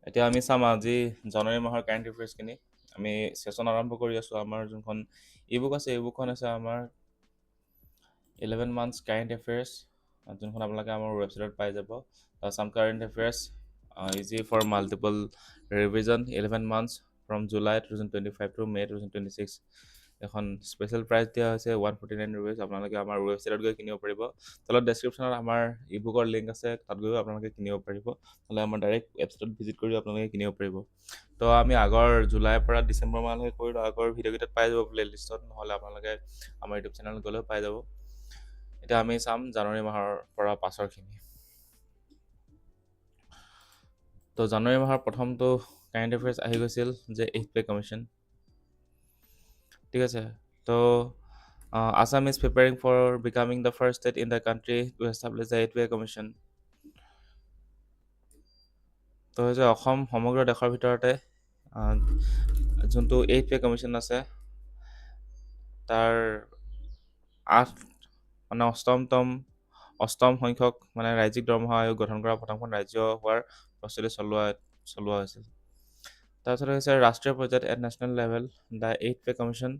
এতিয়া আমি চাম আজি জানুৱাৰী মাহৰ কাৰেণ্ট এফেয়াৰ্ছখিনি। আমি ছেশ্যন আৰম্ভ কৰি আছোঁ। আমাৰ যোনখন ই বুক আছে, ই বুকখন আছে আমাৰ 11 months কাৰেণ্ট এফেয়াৰ্ছ, যোনখন আপোনালোকে আমাৰ ৱেবছাইটত পাই যাব। Some current affairs easy for multiple revision 11 months from July 2025 to May 2026। এখন স্পেচিয়েল প্ৰাইচ দিয়া হৈছে 149 ৰুপিজ। আপোনালোকে আমাৰ ৱেবছাইটত গৈ কিনিব পাৰিব। তলত ডেছক্ৰিপশ্যনত আমাৰ ই বুকৰ লিংক আছে, তাত গৈও আপোনালোকে কিনিব পাৰিব। নহ'লে আমাৰ ডাইৰেক্ট ৱেবছাইটত ভিজিট কৰি আপোনালোকে কিনিব পাৰিব। তো আমি আগৰ জুলাইৰ পৰা ডিচেম্বৰ মাহলৈকে কৰিলোঁ। আগৰ ভিডিঅ'কেইটাত পাই যাব প্লে লিষ্টত, নহ'লে আপোনালোকে আমাৰ ইউটিউব চেনেলত গ'লেও পাই যাব। এতিয়া আমি চাম জানুৱাৰী মাহৰ পৰা পাছৰখিনি। তো জানুৱাৰী মাহৰ প্ৰথমটো কাৰেণ্ট এফেয়াৰ্ছ আহি গৈছিল যে 8th পে কমিশ্যন। ঠিক আছে, তো Assam is preparing for becoming the first state in the country to establish the 8th pay commission. তো হৈছে অসম সমগ্ৰ দেশৰ ভিতৰতে যোনটো 8th পে কমিশ্যন আছে তাৰ 8 মানে অষ্টম সংখ্যক মানে ৰাজ্যিক দৰমহা আয়োগ গঠন কৰা প্ৰথমখন ৰাজ্য হোৱাৰ প্ৰস্তুতি চলোৱা হৈছিল। তাৰপিছত হৈছে ৰাষ্ট্ৰীয় পৰ্যায়ত at national level the 8th pay commission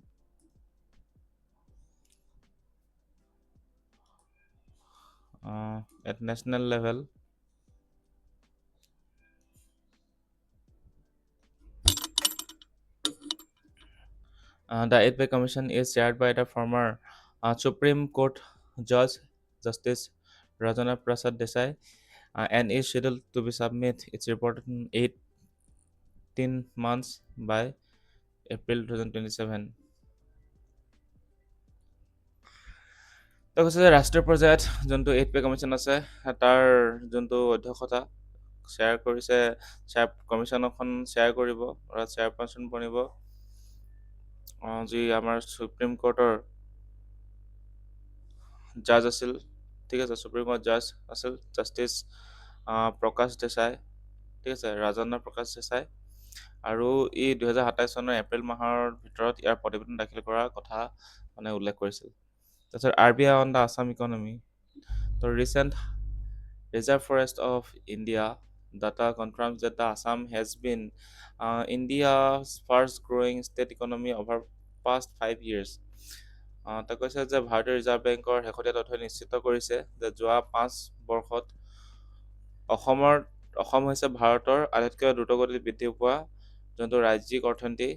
at national level the 8th pay commission is chaired by the former Supreme Court Judge Justice Rajana Prasad Desai and is scheduled to be submit its report in 18 months by April 2027. তো কৈছে যে ৰাষ্ট্ৰীয় পৰ্যায়ত যোনটো 8th pay commission আছে তাৰ যোনটো অধ্যক্ষতা কমিশ্যনখন শ্বেয়াৰ কৰিব, অৰ্থাৎ চেয়াৰপাৰ্চন বনিব যি আমাৰ সুপ্ৰিম কোৰ্টৰ জাজ আছিল। ঠিক আছে, সুপ্ৰিম কোৰ্ট জাজ আছিল জাষ্টিছ প্ৰকাশ দেশাই। ঠিক আছে, ৰাজেন্দ্ৰ প্ৰকাশ দেশাই। আৰু ই 2027 চনৰ এপ্ৰিল মাহৰ ভিতৰত ইয়াৰ প্ৰতিবেদন দাখিল কৰাৰ কথা মানে উল্লেখ কৰিছিল। তাৰপিছত RBI on the Assam economy. তো recent Reserve Forest of India data confirms that the Assam has been India's fast growing state economy over past 5 years. তেওঁ কৈছে যে ভাৰতীয় ৰিজাৰ্ভ বেংকৰ শেহতীয়া তথ্যই নিশ্চিত কৰিছে যে যোৱা 5 বৰ্ষত অসম হৈছে ভাৰতৰ আটাইতকৈ দ্ৰুতগতিত বৃদ্ধি পোৱা যোনটো ৰাজ্যিক অৰ্থনীতি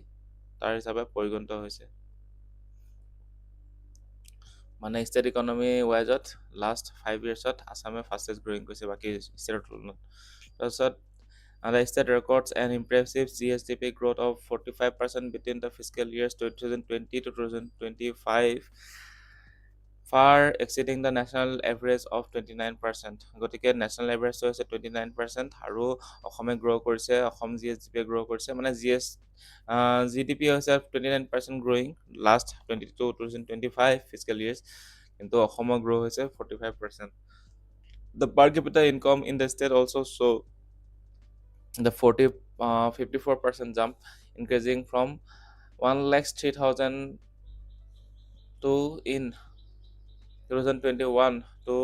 তাৰ হিচাপে পৰিগণিত হৈছে। মানে ষ্টেট ইকনমি ৱাইজত লাষ্ট 5 yearsত আছামে ফাষ্টেষ্ট গ্ৰ'য়িং কৰিছে বাকী ষ্টেটৰ তুলনাত। তাৰপিছত the state records an impressive GSDP growth of 45% between the fiscal years 2020 to 2025, far exceeding the national average of 29%. গতিকে নেশ্যনেল এভাৰেজটো হৈছে 29% আৰু অসমে গ্ৰ' কৰিছে, অসম GSDP গ্ৰ' কৰিছে, মানে GDP হৈছে 29% growing last 22 to 2025 fiscal years, কিন্তু অসমৰ গ্ৰ' হৈছে 45%. The per capita income in the state also show the 54% jump, increasing from 1,03,000 to in 2021 to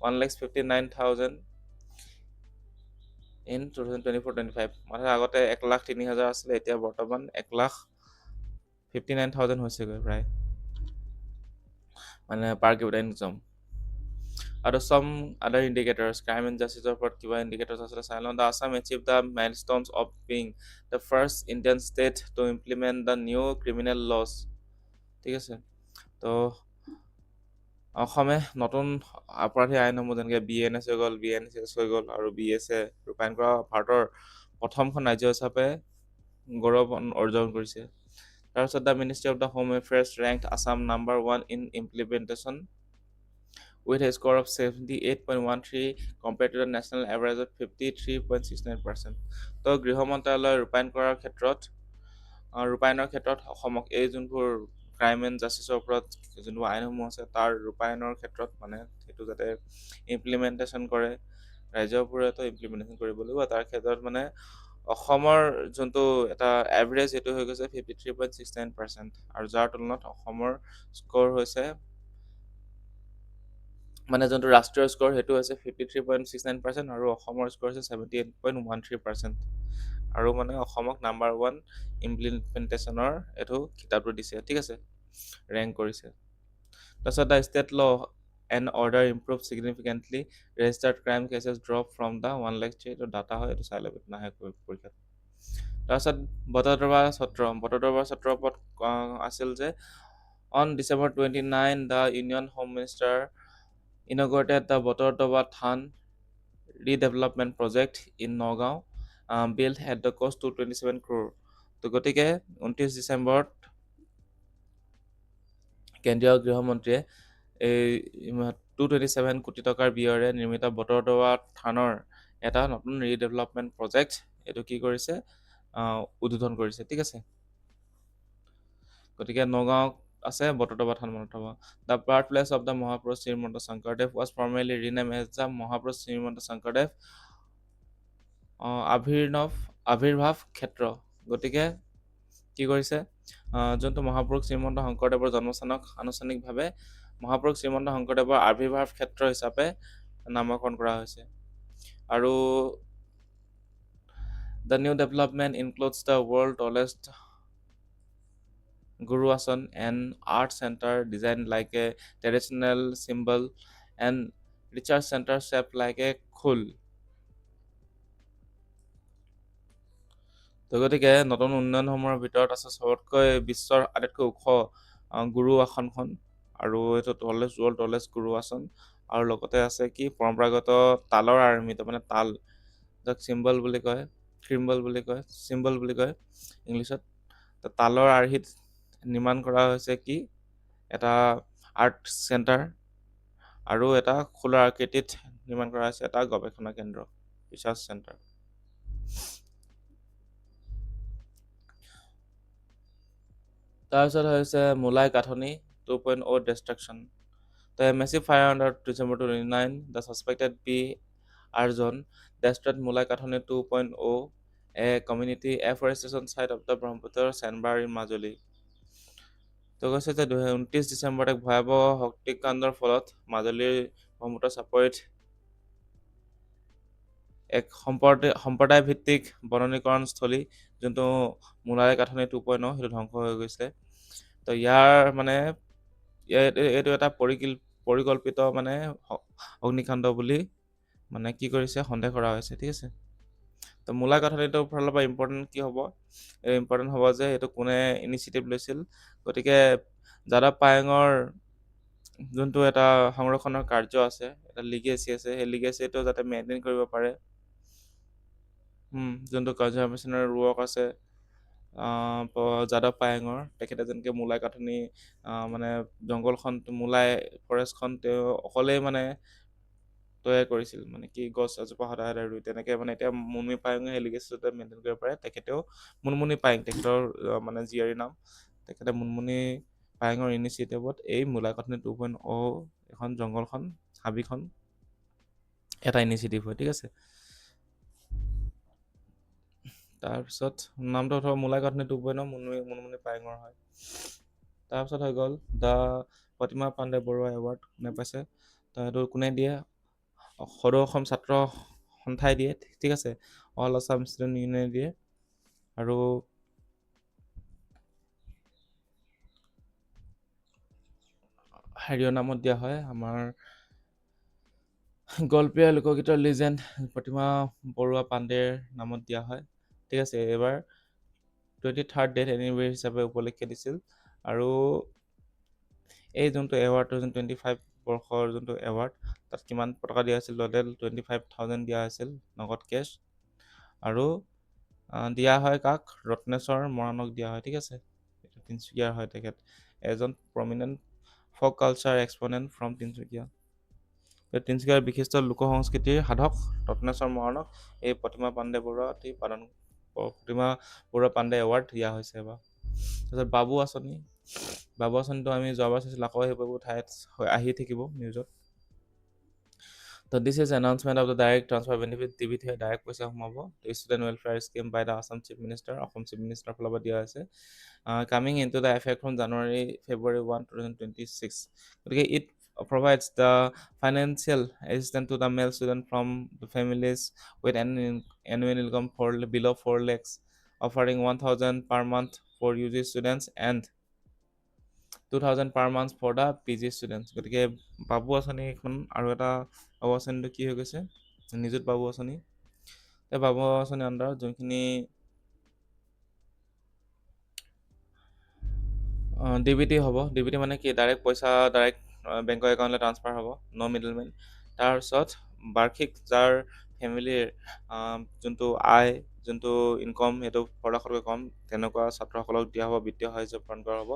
1,59,000 in 2024-25. মানে আগতে 1,03,000 আছিলে, এতিয়া বৰ্তমান 1,59,000 হৈছেগৈ প্ৰায়, মানে পাৰ কেপিটা ইনকাম। আৰু some other indicators, crime and justice ওপৰত কিবা indicators আছিলে চাই লওঁ। The Assam achieved the milestones of being the first Indian state to implement the new criminal laws. ঠিক আছে, তো অসমে নতুন অপৰাধী আইনসমূহ যেনেকৈ BNS হৈ গ'ল, BNSS হৈ গ'ল আৰু BSA ৰূপায়ণ কৰা ভাৰতৰ প্ৰথমখন ৰাজ্য হিচাপে গৌৰৱ অৰ্জন কৰিছে। তাৰপিছত the ministry of the home affairs ranked Assam number 1 in implementation with a score of 78.13 compared to the national average of 53.69%. তো গৃহ মন্ত্ৰালয় ৰূপায়ণৰ ক্ষেত্ৰত অসমক এই যোনবোৰ ক্ৰাইম এণ্ড জাষ্টিছৰ ওপৰত যোনবোৰ আইনসমূহ আছে তাৰ ৰূপায়ণৰ ক্ষেত্ৰত মানে সেইটো যাতে ইমপ্লিমেণ্টেশ্যন কৰে, ৰাজ্যবোৰেতো ইমপ্লিমেণ্টেশ্যন কৰিব লাগিব, তাৰ ক্ষেত্ৰত মানে অসমৰ যোনটো এটা এভাৰেজ সেইটো হৈ গৈছে 53.69%, আৰু যাৰ তুলনাত অসমৰ স্ক'ৰ হৈছে মানে যোনটো ৰাষ্ট্ৰীয় স্ক'ৰ সেইটো হৈছে 53.69% আৰু অসমৰ স্ক'ৰ হৈছে 78.13%। আৰু মানে অসমক নাম্বাৰ 1 ইমপ্লিমেণ্টেশ্যনৰ এইটো কিতাপটো দিছে, ঠিক আছে, ৰেংক কৰিছে। তাৰপিছত the state law and order improve significantly, registered crime cases drop from the 1,03,000, এইটো ডাটা হয়, এইটো চাই ল'ব, নাহে পৰীক্ষাত। তাৰপিছত বটদ্ৰৱা সত্ৰৰ ওপৰত আছিল যে on December 29, the Union Home Minister inaugurated the Botordova Than redevelopment project in Nagaon, built at the cost 227 crore. তো গতিকে 29 ডিচেম্বৰত কেন্দ্ৰীয় গৃহমন্ত্ৰীয়ে এই 227 কোটি টকাৰ ব্যয়েৰে নিৰ্মিত বটদ্ৰৱা থানৰ এটা নতুন ৰিডেভেলপমেণ্ট প্ৰজেক্ট এইটো কি কৰিছে, উদ্বোধন কৰিছে, ঠিক আছে। গতিকে নগাঁও আছে, বটদ্ৰৱা থান মনত থব। The birth place of the Mahapurush Srimanta Sankardev was formally rename as the Mahapurush Srimanta Sankardev আবিৰ্ভাৱ ক্ষেত্ৰ। গতিকে কি কৰিছে, যোনটো মহাপুৰুষ শ্ৰীমন্ত শংকৰদেৱৰ জন্মস্থানক আনুষ্ঠানিকভাৱে মহাপুৰুষ শ্ৰীমন্ত শংকৰদেৱৰ আবিৰ্ভাৱ ক্ষেত্ৰ হিচাপে নামকৰণ কৰা হৈছে। আৰু the new development includes the world টলেষ্ট Guru Asan, an art center designed like a traditional symbol, and research center shaped like a khul. তো গতিকে নতুন উন্নয়নসমূহৰ ভিতৰত আছে চবতকৈ বিশ্বৰ আটাইতকৈ ওখ গুৰু আসনখন, আৰু এইটো ৱৰ্ল্ড টলেষ্ট গুৰু আসন। আৰু লগতে আছে কি পৰম্পৰাগত তালৰ আৰ্হিত, মানে তাল, যাক চিম্বল বুলি কয়, চিম্বল বুলি কয় ইংলিছত। তো তালৰ আৰ্হিত নিৰ্মাণ কৰা হৈছে কি এটা আৰ্ট চেণ্টাৰ, আৰু এটা খোলা আকৃতিত নিৰ্মাণ কৰা হৈছে এটা গৱেষণা কেন্দ্ৰ, ৰিচাৰ্চ চেণ্টাৰ। তাৰপিছত হৈছে মোলাই কাঠনি 2.0 destruction. The massive fire on December 29, the suspected P. Arjun destroyed Mulai Kathani 2.0, a community afforestation site of the Brahmaputra sandbar in Majuli. তো কৈছে যে 29 ডিচেম্বৰত এক ভয়াৱহ হত্যাকাণ্ডৰ ফলত মাজুলীৰ ব্ৰহ্মপুত্ৰ চাপৰিত এক সম্প্ৰদায় ভিত্তিক বননীকৰণস্থলী, যোনটো মোলাই কাঠনি 2.0, সেইটো ধ্বংস হৈ গৈছে। তো ইয়াৰ মানে এইটো এটা পৰিকল্পিত মানে অগ্নিকাণ্ড বুলি মানে কি কৰিছে, সন্দেহ কৰা হৈছে, ঠিক আছে। তো মোলাই কাঠনিটোৰ ফালৰ পৰা ইম্পৰ্টেণ্ট কি হ'ব, ইম্পৰ্টেণ্ট হ'ব যে এইটো কোনে ইনিচিয়েটিভ লৈছিল। গতিকে যাদৱ পায়েঙৰ যোনটো এটা সংৰক্ষণৰ কাৰ্য আছে, এটা লিগেচি আছে, সেই লিগেচিটো যাতে মেইনটেইন কৰিব পাৰে, যোনটো কনজাৰ্ভেশ্যনৰ ৱৰ্ক আছে যাদৱ পায়েঙৰ, তেখেতে যেনেকৈ মোলাই কাঠনি মানে জংঘলখন, মোলাই ফৰেষ্টখন তেওঁ অকলেই মানে তৈয়াৰ কৰিছিল, মানে কি গছ এজোপা সদায় সদায় ৰুই, তেনেকৈ মানে এতিয়া মুনমী পায়েঙে সেই লিগেচিটো মেইনটেইন কৰিব পাৰে। তেখেতেও মুনমুনি পায়েং তেখেতৰ মানে জীয়াৰীৰ নাম, তেখেতে মুনমুনি পায়েঙৰ ইনিচিয়েটিভত এই মোলাই কাঠনি 2.0 এখন জংঘলখন, হাবিখন এটা ইনিচিয়েটিভ হয়, ঠিক আছে। তাৰপিছত নামটো ধৰক মোলাই কাঠনি 2.0 মুনমুনি পায়েঙৰ হয়। তাৰপিছত হৈ গ'ল দ্য প্ৰতিমা পাণ্ডে বৰুৱা এৱাৰ্ড, কোনে পাইছে, তো সেইটো কোনে দিয়ে, সদৌ অসম ছাত্ৰ সন্থাই দিয়ে, ঠিক আছে, অল আছাম ষ্টুডেণ্ট ইউনিয়নে দিয়ে। আৰু হেৰিয়ৰ নামত দিয়া হয়, আমাৰ গল্পীয়া লোকগীতৰ লিজেণ্ড প্ৰতিমা বৰুৱা পাণ্ডেৰ নামত দিয়া হয়, ঠিক আছে। এইবাৰ 23rd ডেথ এনিভাৰ্চাৰী হিচাপে উপলক্ষে দিছিল। আৰু এই যোনটো এৱাৰ্ডটো 25 বৰ্ষৰ যোনটো এৱাৰ্ড, তাত কিমান টকা দিয়া হৈছিল, টোটেল 25,000 দিয়া হৈছিল নগদ কেছ। আৰু দিয়া হয় কাক, ৰত্নেশ্বৰ মৰাণক দিয়া হয়, ঠিক আছে। তিনিচুকীয়াৰ হয় তেখেত, এজন prominent folk culture exponent from Tinsukia. তিনিচুকীয়াৰ বিশিষ্ট লোক সংস্কৃতিৰ সাধক ৰত্নেশ্বৰ মৰাণক এই প্ৰতিমা বৰুৱা পাণ্ডে এৱাৰ্ড দিয়া হৈছে এবাৰ। তাৰপিছত বাবু আঁচনিটো আমি যোৱাবাৰ চাইছিলোঁ, আকৌ সেইবোৰ ঠাইত আহি থাকিব নিউজত। তো this is announcement of the direct transfer benefit, ডিবিটিয়ে ডাইৰেক্ট পইচা সোমাব। Student welfare scheme by the Assam chief minister, Assam chief মিনিষ্টাৰৰ ফালৰ পৰা দিয়া হৈছে। Coming in to the effect from January February 1, 2026। গতিকে provides the financial assistance to the male student from the families with an annual income below 4 lakhs, offering 1000 per month for UG students and 2000 per month for the PG students. গতিকে বাবু আঁচনি এখন আৰু এটা বাবু আঁচনিটো কি হৈ গৈছে, নিযুত বাবু আঁচনি। এই বাবু আঁচনি আণ্ডাৰত যোনখিনি ডিবিটি হ'ব, ডিবিটি মানে কি ডাইৰেক্ট পইচা ডাইৰেক্ট বেংকৰ একাউণ্টলৈ ট্ৰান্সফাৰ হ'ব, ন' মিডলমেন। তাৰপিছত বাৰ্ষিক যাৰ ফেমিলিৰ যোনটো আয়, যোনটো ইনকম সেইটো 4 লাখতকৈ কম, তেনেকুৱা ছাত্ৰসকলক দিয়া হ'ব, বিত্তীয় সাহায্য প্ৰদান কৰা হ'ব।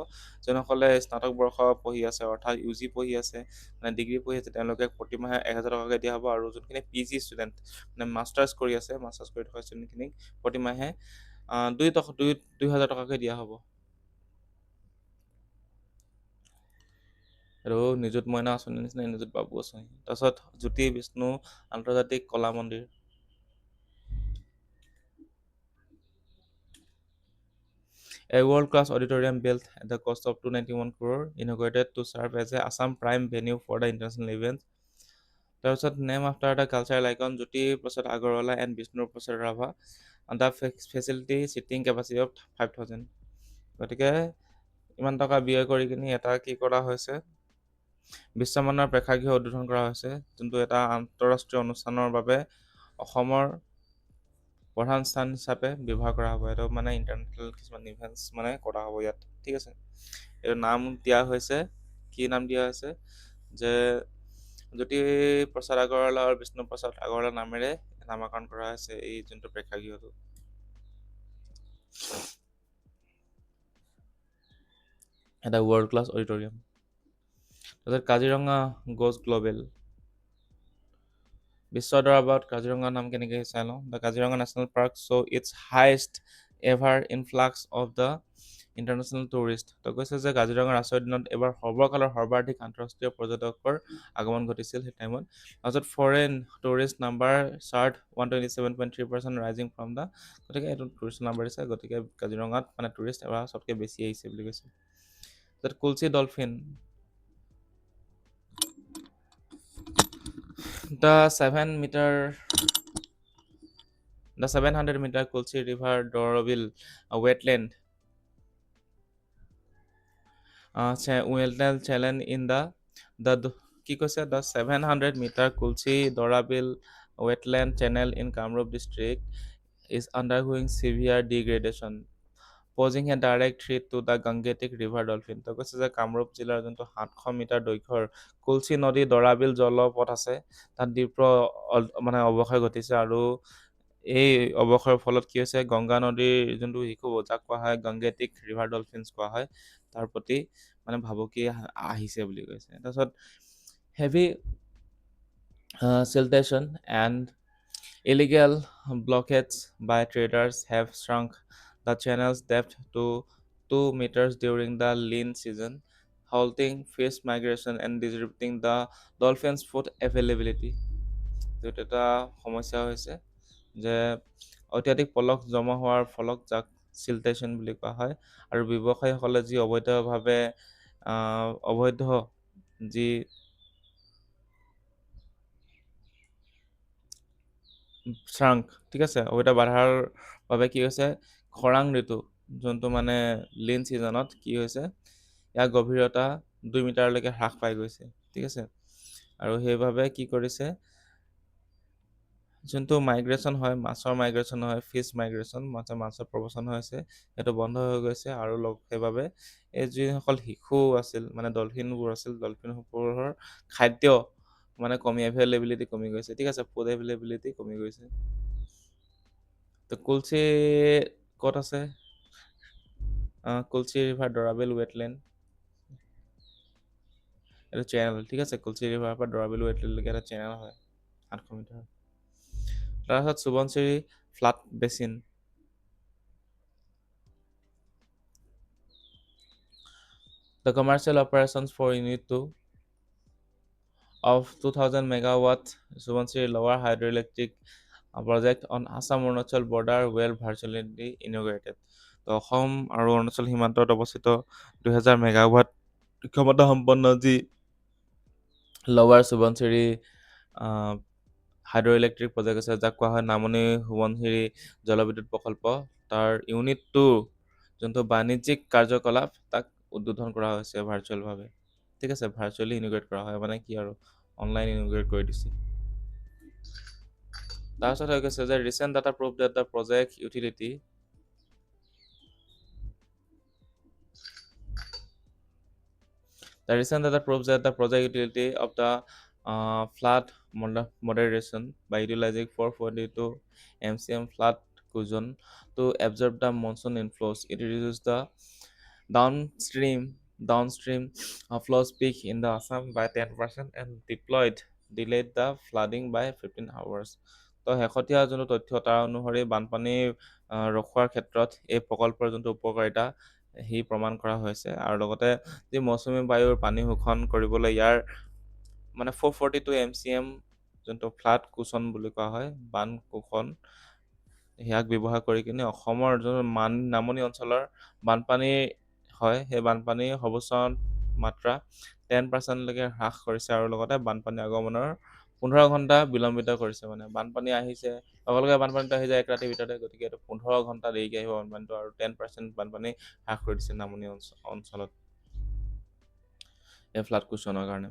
যোনসকলে স্নাতক বৰ্ষ পঢ়ি আছে, অৰ্থাৎ UG পঢ়ি আছে, মানে ডিগ্ৰী পঢ়ি আছে, তেওঁলোকে প্ৰতিমাহে 1000 টকাকৈ দিয়া হ'ব। আৰু যোনখিনি PG ষ্টুডেণ্ট মানে মাষ্টাৰ্ছ কৰি আছে, মাষ্টাৰ্ছ কৰি থকা ষ্টুডেণ্টখিনিক প্ৰতিমাহে 2000 টকাকৈ দিয়া হ'ব। আৰু নিযুত মইনা আঁচনিৰ নিচিনা নিযুত বাবু আঁচনি। তাৰপিছত জ্যোতি বিষ্ণু আন্তৰ্জাতিক কলা মন্দিৰ, a world-class auditorium built at the cost of 291 crore, inaugurated to serve as a Assam prime venue for the international events. তাৰপিছত name after the cultural icon Jyoti Prasad Agarwala and Vishnu Prasad Rava, and the facility seating capacity of 5000। গতিকে ইমান টকা ব্যয় কৰি কিনি এটা কি কৰা হৈছে, বিশ্বমানৰ প্ৰেক্ষাগৃহ উদ্বোধন কৰা হৈছে, যোনটো এটা আন্তঃৰাষ্ট্ৰীয় অনুষ্ঠানৰ বাবে অসমৰ প্ৰধান স্থান হিচাপে ব্যৱহাৰ কৰা হ'ব। এইটো মানে ইণ্টাৰনেশ্যনেল কিছুমান ইভেণ্টছ মানে কৰা হ'ব ইয়াত, ঠিক আছে। এইটো নাম দিয়া হৈছে, কি নাম দিয়া হৈছে যে জ্যোতি প্ৰসাদ আগৰৱালা আৰু বিষ্ণু প্ৰসাদ আগৰৱালা নামেৰে নামাকৰণ কৰা হৈছে এই যোনটো প্ৰেক্ষাগৃহটো। এটা ৱৰ্ল্ড ক্লাছ অডিটৰিয়াম। তাৰপিছত কাজিৰঙা গ'জ গ্ল'বেল। বিশ্বৰ দৰবাৰত কাজিৰঙাৰ নাম কেনেকৈ চাই লওঁ। The Kaziranga national park saw' its highest ever influx of the international tourist. তো কৈছে যে কাজিৰঙা ৰাষ্ট্ৰীয় উদ্যানত এইবাৰ সৰ্বকালৰ সৰ্বাধিক আন্তঃৰাষ্ট্ৰীয় পৰ্যটকৰ আগমন ঘটিছিল সেই টাইমত। তাৰপিছত foreign tourist number chart 127.3% rising from the, গতিকে এইটো টুৰিষ্ট নাম্বাৰ দিছে, গতিকে কাজিৰঙাত মানে টুৰিষ্ট এবাৰ চবতকৈ বেছি আহিছে বুলি কৈছে। তাৰপিছত Kulsi dolphin, the 700 metre Kulsi river Dorabil wetland channel in the কি কৈছে, the 700 metre Kulsi Dorabil wetland channel in Kamrup district is undergoing severe degradation, posing a direct threat to the Gangetic river dolphin. তো কৈছে যে কামৰূপ জিলাৰ যোনটো 700 মিটাৰ দৈৰ্ঘ্যৰ কুলচি নদী দৰাবিল জলপথ আছে, তাত তীব্ৰ মানে অৱক্ষয় ঘটিছে। আৰু এই অৱক্ষয়ৰ ফলত কি হৈছে, গংগা নদীৰ যোনটো শিশু যাক কোৱা হয় গাংগেটিক ৰিভাৰ ডলফিনছ কোৱা হয়, তাৰ প্ৰতি মানে ভাবুকি আহিছে বুলি কৈছে। তাৰপিছত heavy siltation and illegal blockades by traders have shrunk the channel's depth to 2 meters during the lean season, halting fish migration and disrupting the dolphins' food availability. এইটো এটা সমস্যা হৈছে যে অত্যাধিক পলস জমা হোৱাৰ ফলত যাক চিলটেশ্যন বুলি কোৱা হয়, আৰু ব্যৱসায়ীসকলে যি অবৈধ যি শ্ৰাংক, ঠিক আছে, অবৈধ বাধাৰ বাবে কি হৈছে, খৰাং ঋতু যোনটো মানে লিন ছিজনত কি হৈছে, ইয়াৰ গভীৰতা 2 মিটাৰলৈকে হ্ৰাস পাই গৈছে, ঠিক আছে। আৰু সেইবাবে কি কৰিছে, যোনটো মাইগ্ৰেশ্যন হয়, মাছৰ মাইগ্ৰেশ্যন হয়, ফিছ মাইগ্ৰেশ্যন, মাছৰ প্ৰবচন হৈছে, সেইটো বন্ধ হৈ গৈছে। আৰু সেইবাবে এই যিসকল শিশু আছিল মানে ডলফিনবোৰ আছিল, ডলফিনবোৰৰ খাদ্য মানে এভেইলেবিলিটি কমি গৈছে, ঠিক আছে, ফুড এভেইলেবিলিটি কমি গৈছে। তো কুলচি ক'ত আছে, কুলচি ৰিভাৰ ডৰাবিল ৱেটলেণ্ড, এইটো চেনেল, ঠিক আছে, কুলচি ৰিভাৰৰ পৰা ডৰাবিল ৱেটলেণ্ডলৈকে এটা চেনেল হয় 800 মিটাৰ। তাৰপিছত Subansiri flood basin, the commercial operations for Unit 2 of 2000 megawatt Subansiri Lower Hydroelectric project on Assam Arunachal border were virtually inaugurated. তো অসম আৰু অৰুণাচল সীমান্তত অৱস্থিত 2000 মেগাৱাট ক্ষমতা সম্পন্ন যি লৱাৰ সুবনচিৰি হাইড্ৰ' ইলেক্ট্ৰিক প্ৰজেক্ট আছে যাক কোৱা হয় নামনি সোৱণশিৰি জলবিদ্যুৎ প্ৰকল্প। তাৰ ইউনিট 2 যোনটো বাণিজ্যিক কাৰ্যকলাপ তাক উদ্বোধন কৰা হৈছে ভাৰ্চুৱেলভাৱে। ঠিক আছে, ভাৰ্চুৱেলি ইনিগ্ৰেট কৰা হয়, মানে কি আৰু অনলাইন ইনিগ্ৰেট কৰি দিছে। তাৰপিছত হৈ গৈছে যে recent data prove that the project utility The recent data proves that the project utility of the flood moderation by utilizing 442 MCM flood cushion to absorb the monsoon inflows. It reduces the downstream flows peak in the Assam by 10% and delayed the flooding by 15 hours. তো শেহতীয়া যোনটো তথ্য তাৰ অনুসৰি বানপানী ৰখোৱাৰ ক্ষেত্ৰত এই প্ৰকল্পৰ যোনটো উপকাৰিতা সি প্ৰমাণ কৰা হৈছে, আৰু লগতে যি মৌচুমী বায়ুৰ পানী শোষণ কৰিবলৈ ইয়াৰ মানে 442 MCM যোনটো ফ্লাড কুচন বুলি কোৱা হয় বান কুশন, ইয়াক ব্যৱহাৰ কৰি কিনে অসমৰ যোনটো নামনি অঞ্চলৰ বানপানী হয় সেই বানপানীৰ সৰ্বোচ্চ মাত্ৰা 10%লৈকে হ্ৰাস কৰিছে, আৰু লগতে বানপানী আগমনৰ 15 ঘণ্টা বিলম্বিত কৰিছে। মানে বানপানী আহিছে লগে লগে বানপানীটো আহি যায় এক ৰাতিৰ ভিতৰতে, গতিকে এইটো 15 ঘণ্টা দেৰিকৈ আহিব বানপানীটো, আৰু 10% বানপানী হ্ৰাস কৰি দিছে নামনি অঞ্চলত এই ফ্লাড কুচনৰ কাৰণে।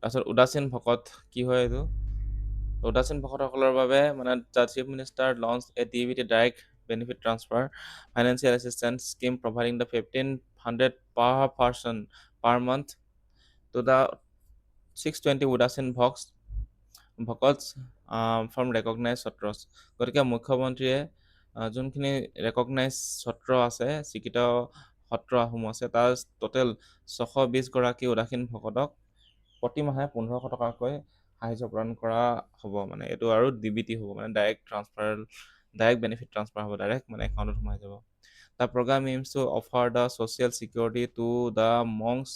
তাৰপিছত উদাসীন ভকত কি হয় এইটো? উদাসীন ভকতসকলৰ বাবে মানে the chief minister launch a DBT direct benefit transfer financial assistance scheme providing the 1500 per person per month to the 620 উদাসীন ভকতছ ফ্ৰম ৰেকগনাইজ সত্ৰছ। গতিকে মুখ্যমন্ত্ৰীয়ে যোনখিনি ৰেকগনাইজ সত্ৰ আছে, স্বীকৃত সত্ৰসমূহ আছে, তাৰ টোটেল 620 গৰাকী উদাসীন ভকতক প্ৰতিমাহে 1500 টকাকৈ সাহায্য প্ৰদান কৰা হ'ব। মানে এইটো আৰু ডিবিটি হ'ব, মানে ডাইৰেক্ট বেনিফিট ট্ৰান্সফাৰ হ'ব, ডাইৰেক্ট মানে একাউণ্টত সোমাই যাব। The program aims to offer the social security to the monks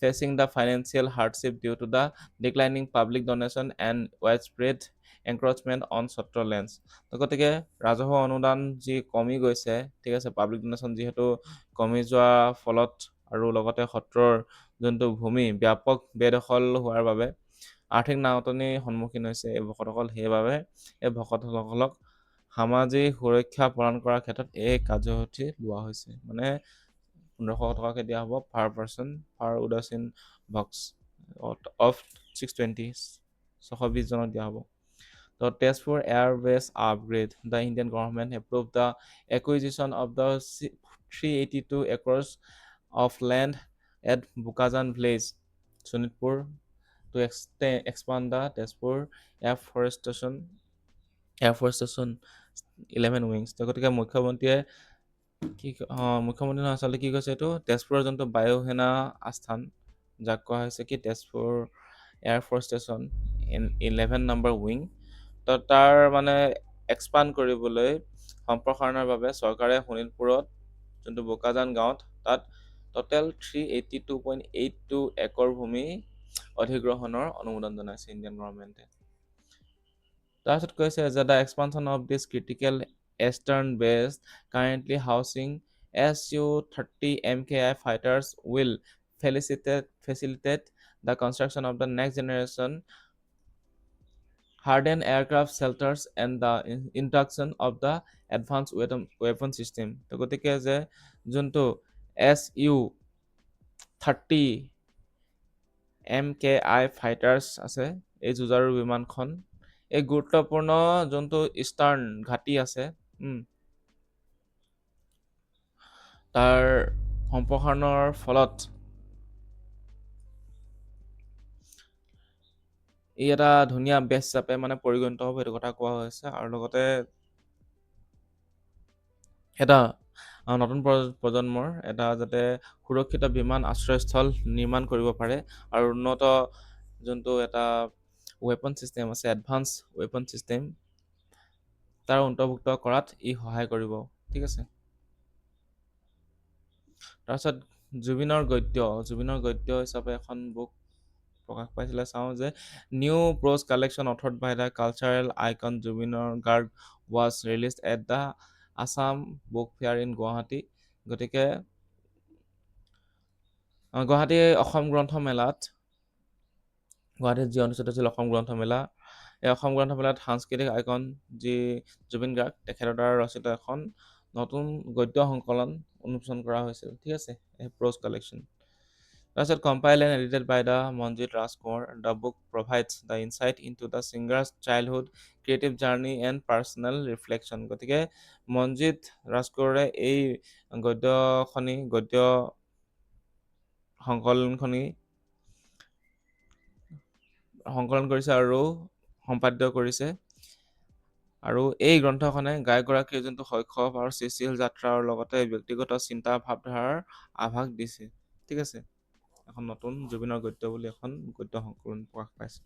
facing the financial hardship due to the declining public donation and widespread encroachment on Satra lands। তো গতিকে ৰাজহুৱা অনুদান যি কমি গৈছে, ঠিক আছে, পাব্লিক ডনেশ্যন যিহেতু কমি যোৱা ফলত আৰু লগতে সত্ৰৰ যোনটো ভূমি ব্যাপক বেদখল হোৱাৰ বাবে আৰ্থিক নাটনিৰ সন্মুখীন হৈছে এই ভকতসকল। সেইবাবে এই ভকতসকলক সামাজিক সুৰক্ষা প্ৰদান কৰাৰ ক্ষেত্ৰত এই কাৰ্যসূচী লোৱা হৈছে। মানে 1500 টকাকৈ দিয়া হ'ব পাৰ পাৰ্চন পাৰ উদাসীন ভক্স অফ 620 620জনক দিয়া হ'ব। তো Tezpur airbase upgrade, the Indian government approve the acquisition of the 382 acres of land at Bukajan village, Sonitpur, to expand the Tezpur Air Force Station 11 wings। তো গতিকে মুখ্যমন্ত্ৰীয়ে মুখ্যমন্ত্ৰী আচলতে কি কৈছে, এইটো তেজপুৰৰ যোনটো বায়ুসেনা আস্থান যাক কোৱা হৈছে কি Tezpur air force station 11 number wing, তো তাৰ মানে এক্সপাণ্ড কৰিবলৈ সম্প্ৰসাৰণৰ বাবে চৰকাৰে শোণিতপুৰত যোনটো বোকাজান গাঁৱত তাত টোটেল 382.82 একৰ ভূমি অধিগ্ৰহণৰ অনুমোদন জনাইছে ইণ্ডিয়ান গভৰ্ণমেণ্টে। তাৰপিছত কৈছে যে the expansion of this critical eastern base currently housing Su-30 MKI fighters will facilitate the construction of the next generation hardened aircraft shelters and the introduction of the advanced weapon system। তো গতিকে যে যোনটো Su-30 MKI fighters আছে, এই যুঁজাৰু বিমানখন এই গুৰুত্বপূৰ্ণ যোনটো ইষ্টাৰ্ণ ঘাটি আছে তাৰ সম্প্ৰসাৰণৰ ফলত ই এটা ধুনীয়া বেছ হিচাপে মানে পৰিগণিত হ'ব, সেইটো কথা কোৱা হৈছে। আৰু লগতে এটা নতুন প্ৰজন্মৰ এটা যাতে সুৰক্ষিত বিমান আশ্ৰয়স্থল নিৰ্মাণ কৰিব পাৰে, আৰু উন্নত যোনটো এটা ৱেপন ছিষ্টেম আছে, এডভান্স ৱেপন ছিষ্টেম, তাৰ অন্তৰ্ভুক্ত কৰাত ই সহায় কৰিব। ঠিক আছে। তাৰপিছত জুবিনৰ গদ্য হিচাপে এখন বুক প্ৰকাশ পাইছিলে, চাওঁ যে new prose collection authored by the cultural icon জুবিনৰ Garg was released at the Assam book fair in Guwahati. গতিকে গুৱাহাটী অসম গ্ৰন্থ মেলাত গুৱাহাটীত যি অনুষ্ঠিত হৈছিল অসম গ্ৰন্থমেলা। এই অসম গ্ৰন্থমেলাত সাংস্কৃতিক আইকন যি জুবিন গাৰ্গ তেখেতৰ দ্বাৰা ৰচিত এখন নতুন গদ্য সংকলন উন্মোচন কৰা হৈছিল। ঠিক আছে, এই প্ৰজ কালেকশ্যন। তাৰপিছত compiled and edited by the Manjit Rajkumar, the book provides the insight into the singer's childhood, creative journey and personal reflection. গতিকে মনজিত ৰাজকোঁৱৰে এই গদ্য সংকলনখনি সংকলন কৰিছে আৰু সম্পাদ্য কৰিছে। আৰু এই গ্ৰন্থখনে গায়কগৰাকীৰ যোনটো শৈশৱ আৰু সৃষ্টিশীল যাত্ৰাৰ লগতে ব্যক্তিগত চিন্তা ভাৱধাৰাৰ আভাস দিছে। ঠিক আছে, এখন নতুন জুবিনৰ গদ্য বুলি এখন গদ্য সংকলন প্ৰকাশ পাইছে।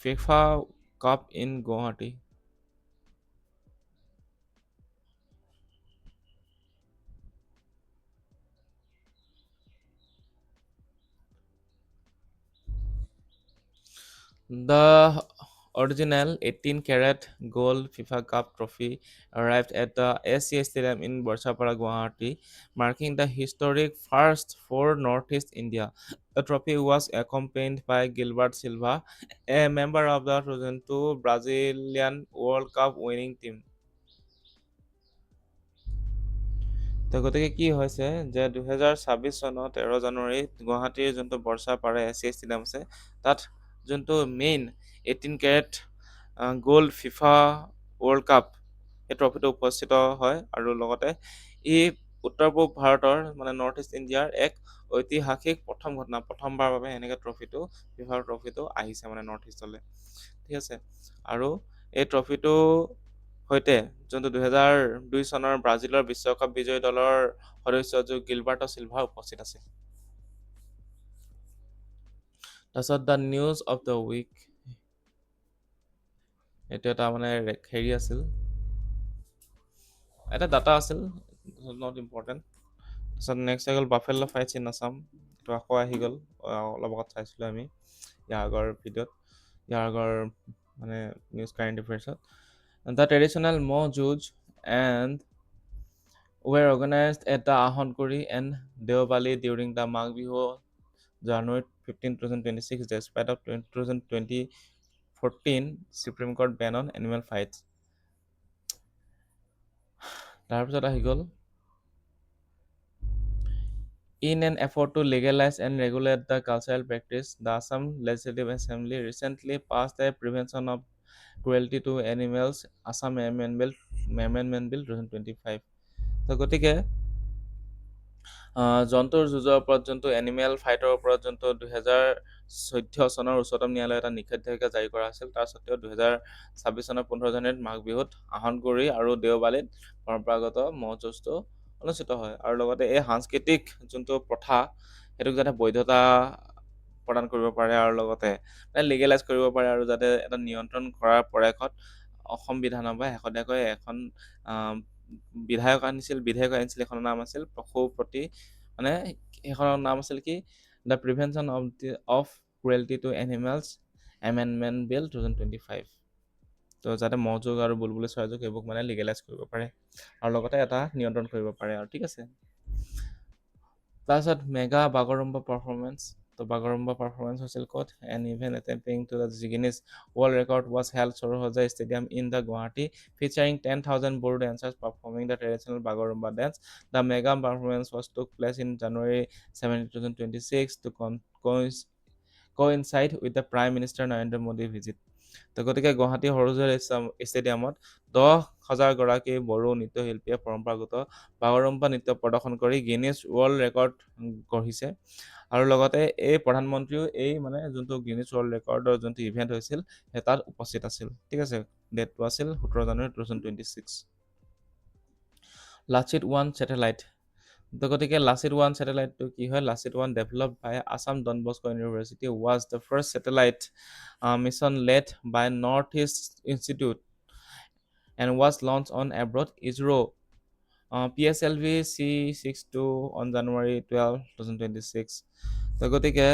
FIFA cup in Guwahati. The original 18-carat gold FIFA Cup trophy arrived at the SCA Stadium in Barsapara, Guwahati, marking the historic first for Northeast India. The trophy was accompanied by Gilbert Silva, a member of the 2002 Brazilian World Cup winning team. তো গতিকে কি হৈছে যে 2026 চনত 13 জানুৱাৰীত গুৱাহাটীৰ যোনটো Barsapara Asia stadium আছে, তাত যোনটো main 18 carat gold FIFA world cup এই ট্ৰফিটো উপস্থিত হয়। আৰু লগতে ই উত্তৰ পূব ভাৰতৰ মানে নৰ্থ ইষ্ট ইণ্ডিয়াৰ এক ঐতিহাসিক প্ৰথম ঘটনা, প্ৰথমবাৰৰ বাবে এনেকৈ ফিফাৰ ট্ৰফিটো আহিছে মানে নৰ্থ ইষ্টলৈ। ঠিক আছে, আৰু এই ট্ৰফিটো সৈতে যোনটো 2002 চনৰ ব্ৰাজিলৰ বিশ্বকাপ বিজয়ী দলৰ সদস্য গিলবাৰ্টো চিলভা উপস্থিত আছিল। তাৰপিছত the news of the week, এইটো এটা মানে হেৰি আছিল, এটা ডাটা আছিল, নট ইম্পৰ্টেণ্ট। তাৰপিছত নেক্সট হৈ গ'ল বাফেলো ফাইটছ ইন আছাম, এইটো আকৌ আহি গ'ল, অলপ আগত চাইছিলোঁ আমি ইয়াৰ আগৰ ভিডিঅ'ত, ইয়াৰ আগৰ মানে নিউজ কাৰেণ্ট এফেয়াৰ্ছত। The traditional Mo Juj and were organized at the Ahonkuri and Deobali during the Magh Bihu January 15, 2026, despite of 2014 Supreme Court ban on animal fights. তাৰপিছত আহি গ'ল In an effort to legalize and regulate the cultural practice, the Assam Legislative Assembly recently passed a Prevention of Cruelty to Animals Assam Amendment Bill 2025. তো গতিকে জন্তুৰ যুঁজৰ ওপৰত যোনটো animal ফাইটৰ ওপৰত যোনটো 2014 চনৰ উচ্চতম ন্যায়ালয়ে এটা নিষেধাজ্ঞা জাৰি কৰা আছিল, তাৰ সত্ত্বেও 2026 চনৰ 15 জানুৱাৰীত মাঘ বিহুত আহনগুৰি আৰু দেওবালিত পৰম্পৰাগত ম'হ যুঁজটো অনুষ্ঠিত হয়। আৰু লগতে এই সাংস্কৃতিক যোনটো প্ৰথা সেইটোক যাতে বৈধতা প্ৰদান কৰিব পাৰে আৰু লগতে লিগেলাইজ কৰিব পাৰে, আৰু যাতে এটা নিয়ন্ত্ৰণ কৰাৰ প্ৰয়াসত অসম বিধানসভাই শেহতীয়াকৈ এখন বিধেয়ক আনিছিল, সেইখনৰ নাম আছিল পশু প্ৰতি মানে সেইখনৰ নাম আছিল কি the prevention of cruelty to animals amendment bill 2025। তো যাতে মহ যুঁজ আৰু বুলবুলি চৰাই যুঁজ এইবোৰ মানে লিগেলাইজ কৰিব পাৰে আৰু লগতে এটা নিয়ন্ত্ৰণ কৰিব পাৰে আৰু। ঠিক আছে, তাৰপিছত মেগা বাগৰুম্বা পাৰফৰ্মেঞ্চ। তো বাগৰুম্বা পাৰফৰ্মেঞ্চ হৈছিল ক'ত? An event attempting to the Guinness world record was held Sarusajai stadium in the Guwahati, featuring 10,000 Boru dancers performing the traditional Bagorumba dance. The mega performance took place in January 17, 2026 to coincide with the Prime Minister Narendra Modi visit. তো গতিকে গুৱাহাটী সৰুসজাই ষ্টেডিয়ামত 10,000 গৰাকী বড়ো নৃত্যশিল্পীয়ে পৰম্পৰাগত বাগৰুম্বা নৃত্য প্ৰদৰ্শন কৰি Guinness world record গঢ়িছে। আৰু লগতে এই প্ৰধানমন্ত্ৰীও এই মানে যোনটো গিনিছ ৱৰ্ল্ড ৰেকৰ্ডৰ যোনটো ইভেণ্ট হৈছিল সেই তাত উপস্থিত আছিল। ঠিক আছে, ডেটটো আছিল 17 জানুৱাৰী 2026। Lachit one satellite. তো গতিকে লাচিত ওৱান ছেটেলাইটটো কি হয়? Lachit one developed by Assam Don Bosco university was the first satellite mission led by Northeast Institute and was launched on abroad ISRO PSLV C62 on January 12, 2026। তো গতিকে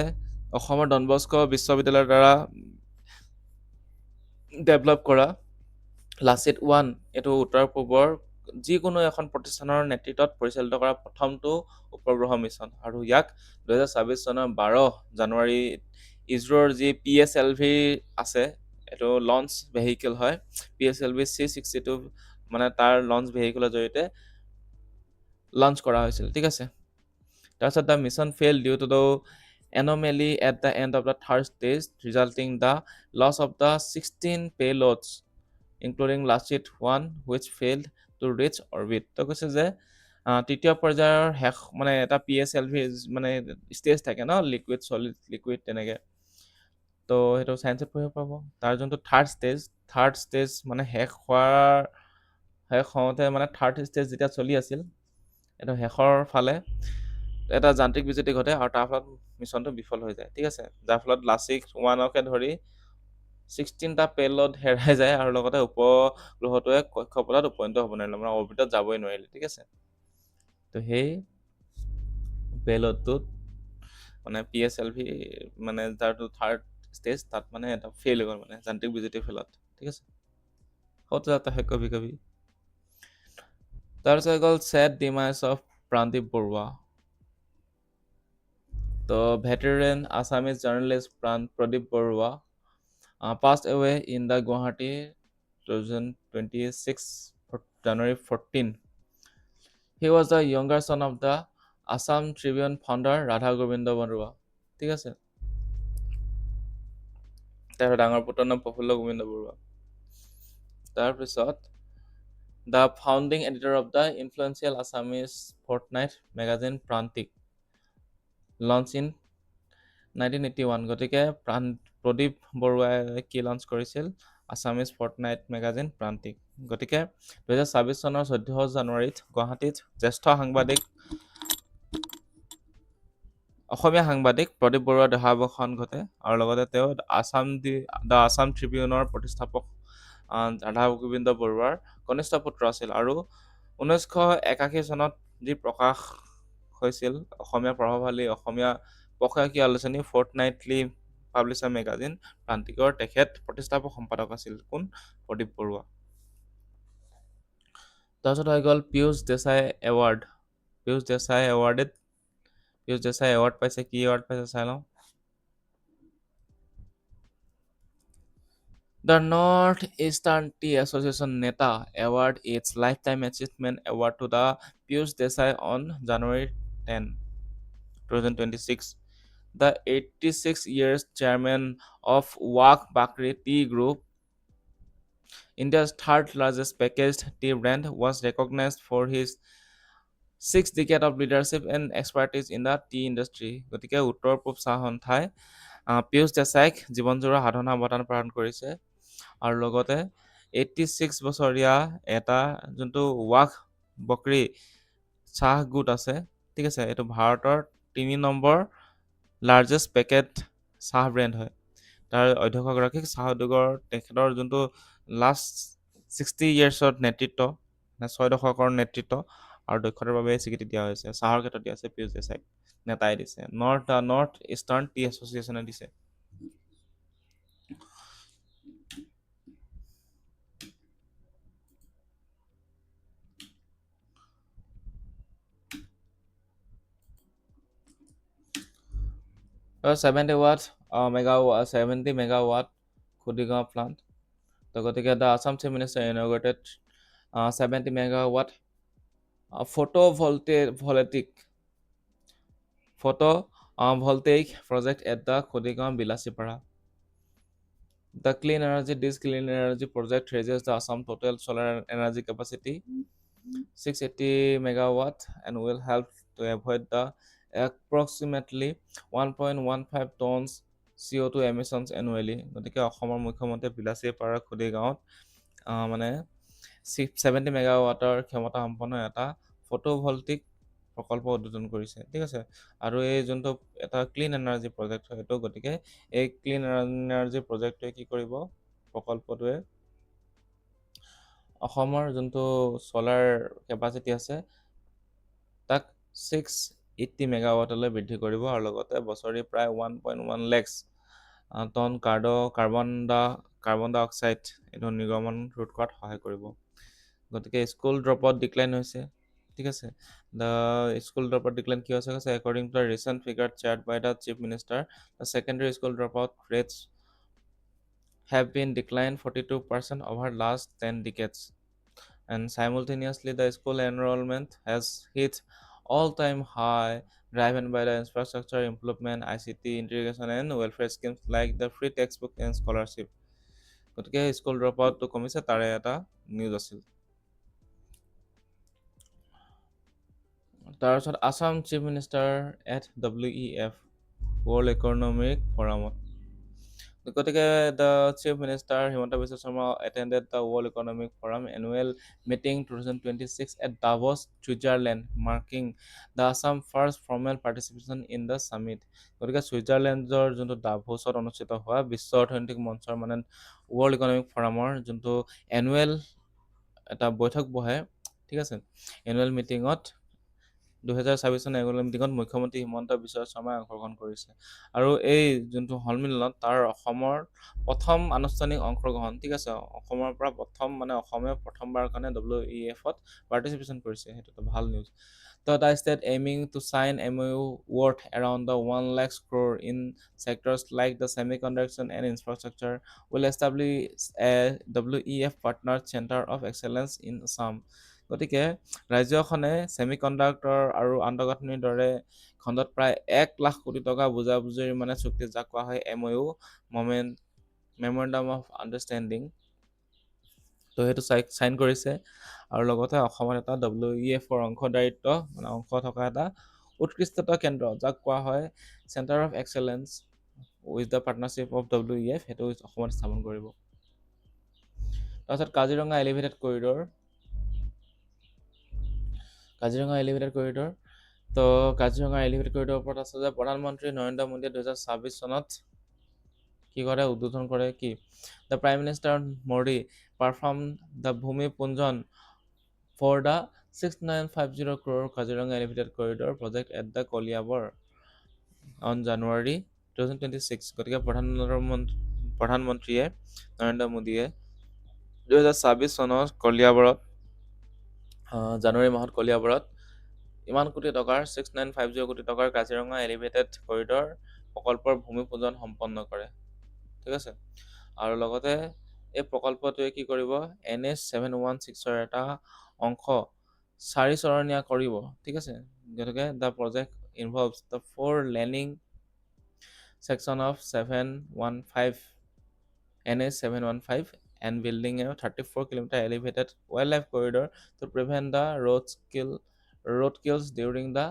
অসমৰ ডন বস্কো বিশ্ববিদ্যালয়ৰ দ্বাৰা ডেভেলপ কৰা লাচিত ওৱান এইটো উত্তৰ পূবৰ যিকোনো এখন প্ৰতিষ্ঠানৰ নেতৃত্বত পৰিচালিত কৰা প্ৰথমটো উপগ্ৰহ মিছন, আৰু ইয়াক 2026 চনৰ 12 জানুৱাৰীত ইজৰোৰ যি PSLV আছে, এইটো লঞ্চ ভেহিকেল হয়। PSLV C62 মানে তাৰ লঞ্চ ভেহিকেলৰ জৰিয়তে লঞ্চ কৰা হৈছিল, ঠিক আছে। তাৰপিছত the mission fail due to the anomaly at the end of the third stage, resulting the loss of the 16 payloads, including Laschet 1, which failed to reach orbit. তো কৈছে যে তৃতীয় পৰ্যায়ৰ শেষ মানে এটা PSLV মানে ষ্টেজ থাকে ন, লিকুইড চলিড লিকুইড তেনেকে। তো সেইটো চায়েন্সত পঢ়িব পাব। তাৰ যোনটো থাৰ্ড ষ্টেজ মানে শেষ হওঁতে মানে থাৰ্ড ষ্টেজ যেতিয়া চলি আছিল, এইটো শেষৰ ফালে এটা যান্ত্ৰিক বিজুতি ঘটে আৰু তাৰ ফলত মিছনটো বিফল হৈ যায়, ঠিক আছে। যাৰ ফলত লাচিক 1কে ধৰি 16টা পেলড হেৰাই যায় আৰু লগতে উপগ্ৰহটোৱে কক্ষপথত উপনীত হ'ব নোৱাৰিলে, মানে অৰ্বিটত যাবই নোৱাৰিলে, ঠিক আছে। তো সেই পেলডটোত মানে PSLV মানে যাৰটো থাৰ্ড ষ্টেজ তাত মানে এটা ফেইল হৈ গ'ল, মানে যান্ত্ৰিক বিজুতিৰ ফলত, ঠিক আছে। होता जाता है कभी कभी। তাৰপিছত হৈ গ'ল ছেড ডিমাইজ অফ প্ৰাণদীপ বৰুৱা। তো veteran Assamese journalist Pradeep Barua passed away in the Guwahati 2026 January 14. He was the younger son of the Assam Tribune founder Radha Govinda Barua, ঠিক আছে। তাৰ ডাঙৰ পুত্ৰৰ নাম প্ৰফুল্ল গোবিন্দ বৰুৱা। তাৰপিছত the founding editor of the influential Assamese fortnight magazine Prantik, launched in 1981। গতিকে প্ৰদীপ বৰুৱাই কি লঞ্চ কৰিছিল? আছামিজ ফৰ্টনাইট মেগাজিন প্ৰান্তিক। গতিকে 2026 চনৰ 14 জানুৱাৰীত গুৱাহাটীত জ্যেষ্ঠ অসমীয়া সাংবাদিক প্ৰদীপ বৰুৱাৰ দেহাৱসান ঘটে আৰু লগতে তেওঁ দ্য আছাম ট্ৰিবিউনৰ প্ৰতিষ্ঠাপক ৰাধা গোবিন্দ বৰুৱাৰ কনিষ্ঠ পুত্ৰ আছিল আৰু 1981 চনত যি প্ৰকাশ হৈছিল অসমীয়া প্ৰভাৱশালী অসমীয়া পষেকীয় আলোচনী ফৰ্টনাইটলি পাব্লিচাৰ মেগাজিন প্ৰান্তিকৰ তেখেত প্ৰতিষ্ঠাপক সম্পাদক আছিল কোন? প্ৰদীপ বৰুৱা। তাৰপিছত হৈ গ'ল পীয়ুষ দেশাই এৱাৰ্ড। পীয়ুষ দেশাই এৱাৰ্ড পাইছে, কি এৱাৰ্ড পাইছে চাই লওঁ। The North Eastern Tea Association NETA award its Lifetime Achievement Award to the Piyush Desai on January 10, 2026. The 86 years chairman of Wak Bakri Tea Group, India's third largest packaged tea brand, was recognized for his 6 decades of leadership and expertise in the tea industry. গতিকে উত্তৰ পূব চাহ সন্থাই পীয়ুষ দেশাইক জীৱনজোৰা সাধনা বঁটা প্ৰদান কৰিছে আৰু লগতে 86 বছৰীয়া এটা যোনটো ৱাক বকৰি চাহ গোট আছে, ঠিক আছে, এইটো ভাৰতৰ 3 নম্বৰ লাৰ্জেষ্ট পেকেট চাহ ব্ৰেণ্ড হয়। তাৰ অধ্যক্ষগৰাকীক চাহ উদ্যোগৰ তেখেতৰ যোনটো লাষ্ট 60 ইয়াৰ্ছৰ নেতৃত্ব, 6 দশকৰ নেতৃত্ব আৰু দক্ষতাৰ বাবে স্বীকৃতি দিয়া হৈছে। চাহৰ ক্ষেত্ৰত দিয়া আছে পীয়ুষ দেশাইক, নেতাই দিছে, নৰ্থ ইষ্টাৰ্ণ টি এছ'চিয়েশ্যনে দিছে। A 70 megawatt Khudigaon plant. তো গতিকে the Assam Chief Minister inaugurated 70 megawatt photovoltaic project at the Khudigaon Bilasipara. This clean energy project raises the Assam total solar energy capacity 680 megawatt and will help to avoid the approximately 1.15 tons CO2 emissions annually. গতিকে অসমৰ মুখ্যমন্ত্ৰী বিলাসীপাৰা খুদিগাঁৱত মানে 70 মেগাৱাটৰ ক্ষমতা সম্পন্ন এটা photovoltaic প্ৰকল্প উদ্বোধন কৰিছে, ঠিক আছে। আৰু এই যোনটো এটা ক্লিন এনাৰ্জি প্ৰজেক্ট হয় এইটো, গতিকে এই ক্লিন এনাৰ্জি প্ৰজেক্টটোৱে কি কৰিব? প্ৰকল্পটোৱে অসমৰ যোনটো ছলাৰ কেপাচিটি আছে তাক 680 মেগাৱাটলৈ বৃদ্ধি কৰিব আৰু লগতে বছৰি প্ৰায় 1.1 lakhs টন কাৰ্বন ডাই অক্সাইড এইটো নিৰ্গমন ৰোধ কৰাত সহায় কৰিব। গতিকে স্কুল ড্ৰপআউট ডিক্লাইন হৈছে, ঠিক আছে। The school dropout decline কি হৈছে কৈছে according to the recent figure shared by the chief minister, the secondary school dropout rates have been declined 42% over last 10 decades. And simultaneously, the school enrollment has hit all-time high, driven by the infrastructure improvement, ICT integration, and welfare schemes like the free textbook and scholarship. গতিকে school drop আউটটো কমিছে তাৰে এটা news আছিল। তাৰপিছত Assam chief minister at WEF world economic ফৰামত। গতিকে the chief minister Himanta Biswa Sharma attended the World Economic Forum annual meeting 2026 at Davos, Switzerland, marking the Assam first formal participation in the summit। গতিকে ছুইজাৰলেণ্ডৰ যোনটো ডাভোছত অনুষ্ঠিত হোৱা বিশ্ব অৰ্থনৈতিক মঞ্চৰ মানে ৱৰ্ল্ড ইকনমিক ফৰামৰ যোনটো এনুৱেল এটা বৈঠক বহে, ঠিক আছে, এনুৱেল মিটিঙত 2026 চনৰ এনুৱেল মিটিঙত মুখ্যমন্ত্ৰী হিমন্ত বিশ্ব শৰ্মাই অংশগ্ৰহণ কৰিছে। আৰু এই যোনটো সন্মিলনত তাৰ অসমৰ প্ৰথম আনুষ্ঠানিক অংশগ্ৰহণ, ঠিক আছে, অসমৰ পৰা প্ৰথম মানে অসমে প্ৰথমবাৰৰ কাৰণে WEF-ত পাৰ্টিচিপেশ্যন কৰিছে, সেইটো এটা ভাল news. So the state aiming to sign MOU worth around the 1 lakh crore in sectors like the semiconductor and infrastructure will establish a WEF partner center of excellence in Assam। গতিকে ৰাজ্যখনে semiconductor আৰু আন্তঃগাঁথনিৰ দৰে খণ্ডত প্ৰায় 1 লাখ কোটি টকা বুজাবুজিৰ মানে চুক্তি যাক কোৱা হয় MOU, মেমৰেণ্ডাম অফ আণ্ডাৰষ্টেণ্ডিং। তো সেইটো চাইন কৰিছে আৰু লগতে অসমত এটা WEF-ৰ অংশদাৰিত্ব মানে অংশ থকা এটা উৎকৃষ্টতা কেন্দ্ৰ যাক কোৱা হয় centre of excellence with the partnership of WEF, সেইটো অসমত স্থাপন কৰিব। তাৰপিছত Kaziranga elevated corridor. Kaziranga elevated corridor, তো কাজিৰঙা এলিভেটেড কৰিডৰৰ ওপৰত আছে যে প্ৰধানমন্ত্ৰী নৰেন্দ্ৰ মোদীয়ে 2026 চনত কি কৰে, উদ্বোধন কৰে কি, the prime minister Modi perform the bhoomi pujan for the 6950 crore Kaziranga elevated corridor project at the Kaliabor on January 2026। গতিকে প্ৰধানমন্ত্ৰীয়ে নৰেন্দ্ৰ মোদীয়ে 2026 চনৰ কলিয়াবৰত জানুৱাৰী মাহত কলিয়াবৰত ইমান কোটি টকাৰ 6950 কোটি টকাৰ কাজিৰঙা এলিভেটেড কৰিডৰ প্ৰকল্পৰ ভূমি পূজন সম্পন্ন কৰে, ঠিক আছে। আৰু লগতে এই প্ৰকল্পটোৱে কি কৰিব, NH 716-ৰ এটা অংশ 4 চৰণীয়া কৰিব, ঠিক আছে। গতিকে the project ইনভলভছ the 4 laning section of 715 NH 715 and building a 34-kilometer elevated wildlife corridor to prevent the roadkills during the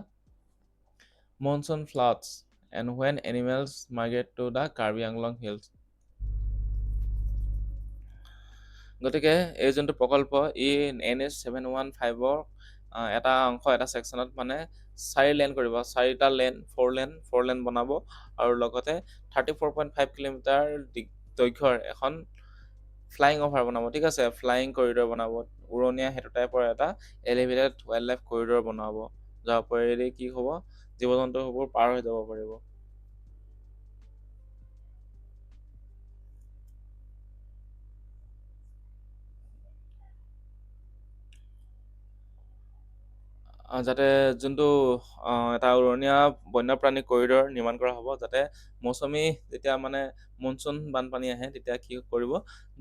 monsoon floods and when animals migrate to the Karbi Anglong Hills। গতিকে এই যোনটো প্ৰকল্প ই NH 715-ৰ এটা অংশ, এটা ছেকশ্যনত মানে 4 লেন কৰিব, 4টা লেন, 4 লেন বনাব আৰু লগতে 34.5 কিলোমিটাৰ দৈৰ্ঘ্যৰ এখন ফ্লাইং অভাৰ বনাব, ঠিক আছে, ফ্লাইং কৰিডৰ বনাব, উৰণীয়া সেইটো টাইপৰ এটা এলিভেটেড ৱাইল্ড লাইফ কৰিডৰ বনাব, যাৰ ওপৰেদি কি হ'ব, জীৱ জন্তুবোৰ পাৰ হৈ যাব পাৰিব। যাতে যোনটো এটা উৰণীয়া বন্যপ্ৰাণী কৰিডৰ নিৰ্মাণ কৰা হ'ব, যাতে মৌচুমী যেতিয়া মানে মনচুন বানপানী আহে তেতিয়া কি কৰিব,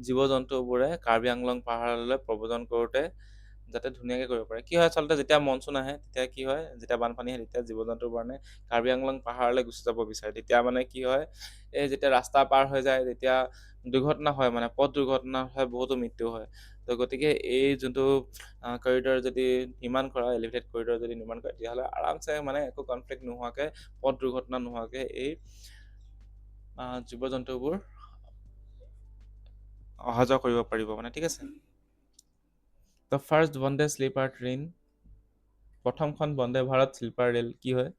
জীৱ জন্তুবোৰে কাৰ্বি আংলং পাহাৰলৈ প্ৰব্ৰজন কৰোঁতে যাতে ধুনীয়াকৈ কৰিব পাৰে। কি হয় আচলতে, যেতিয়া মনচুন আহে তেতিয়া কি হয়, যেতিয়া বানপানী আহে তেতিয়া জীৱ জন্তুৰ কাৰণে কাৰ্বি আংলং পাহাৰলৈ গুচি যাব বিচাৰে, তেতিয়া মানে কি হয়, এই যেতিয়া ৰাস্তা পাৰ হৈ যায় তেতিয়া দুৰ্ঘটনা হয়, মানে পথ দুৰ্ঘটনা হয়, বহুতো মৃত্যু হয়। তো গতিকে এই যোনটো কৰিডৰ যদি নিৰ্মাণ কৰা, এলিভেটেড কৰিডৰ যদি নিৰ্মাণ কৰে তেতিয়াহ'লে আৰামছে মানে একো কনফ্লিক্ট নোহোৱাকৈ, পথ দুৰ্ঘটনা নোহোৱাকৈ এই জীৱ জন্তুবোৰ অহা যোৱা কৰিব পাৰিব মানে, ঠিক আছে। The first Vande sleeper train, প্ৰথমখন বন্দে ভাৰত স্লিপাৰ ৰেল কি হয়,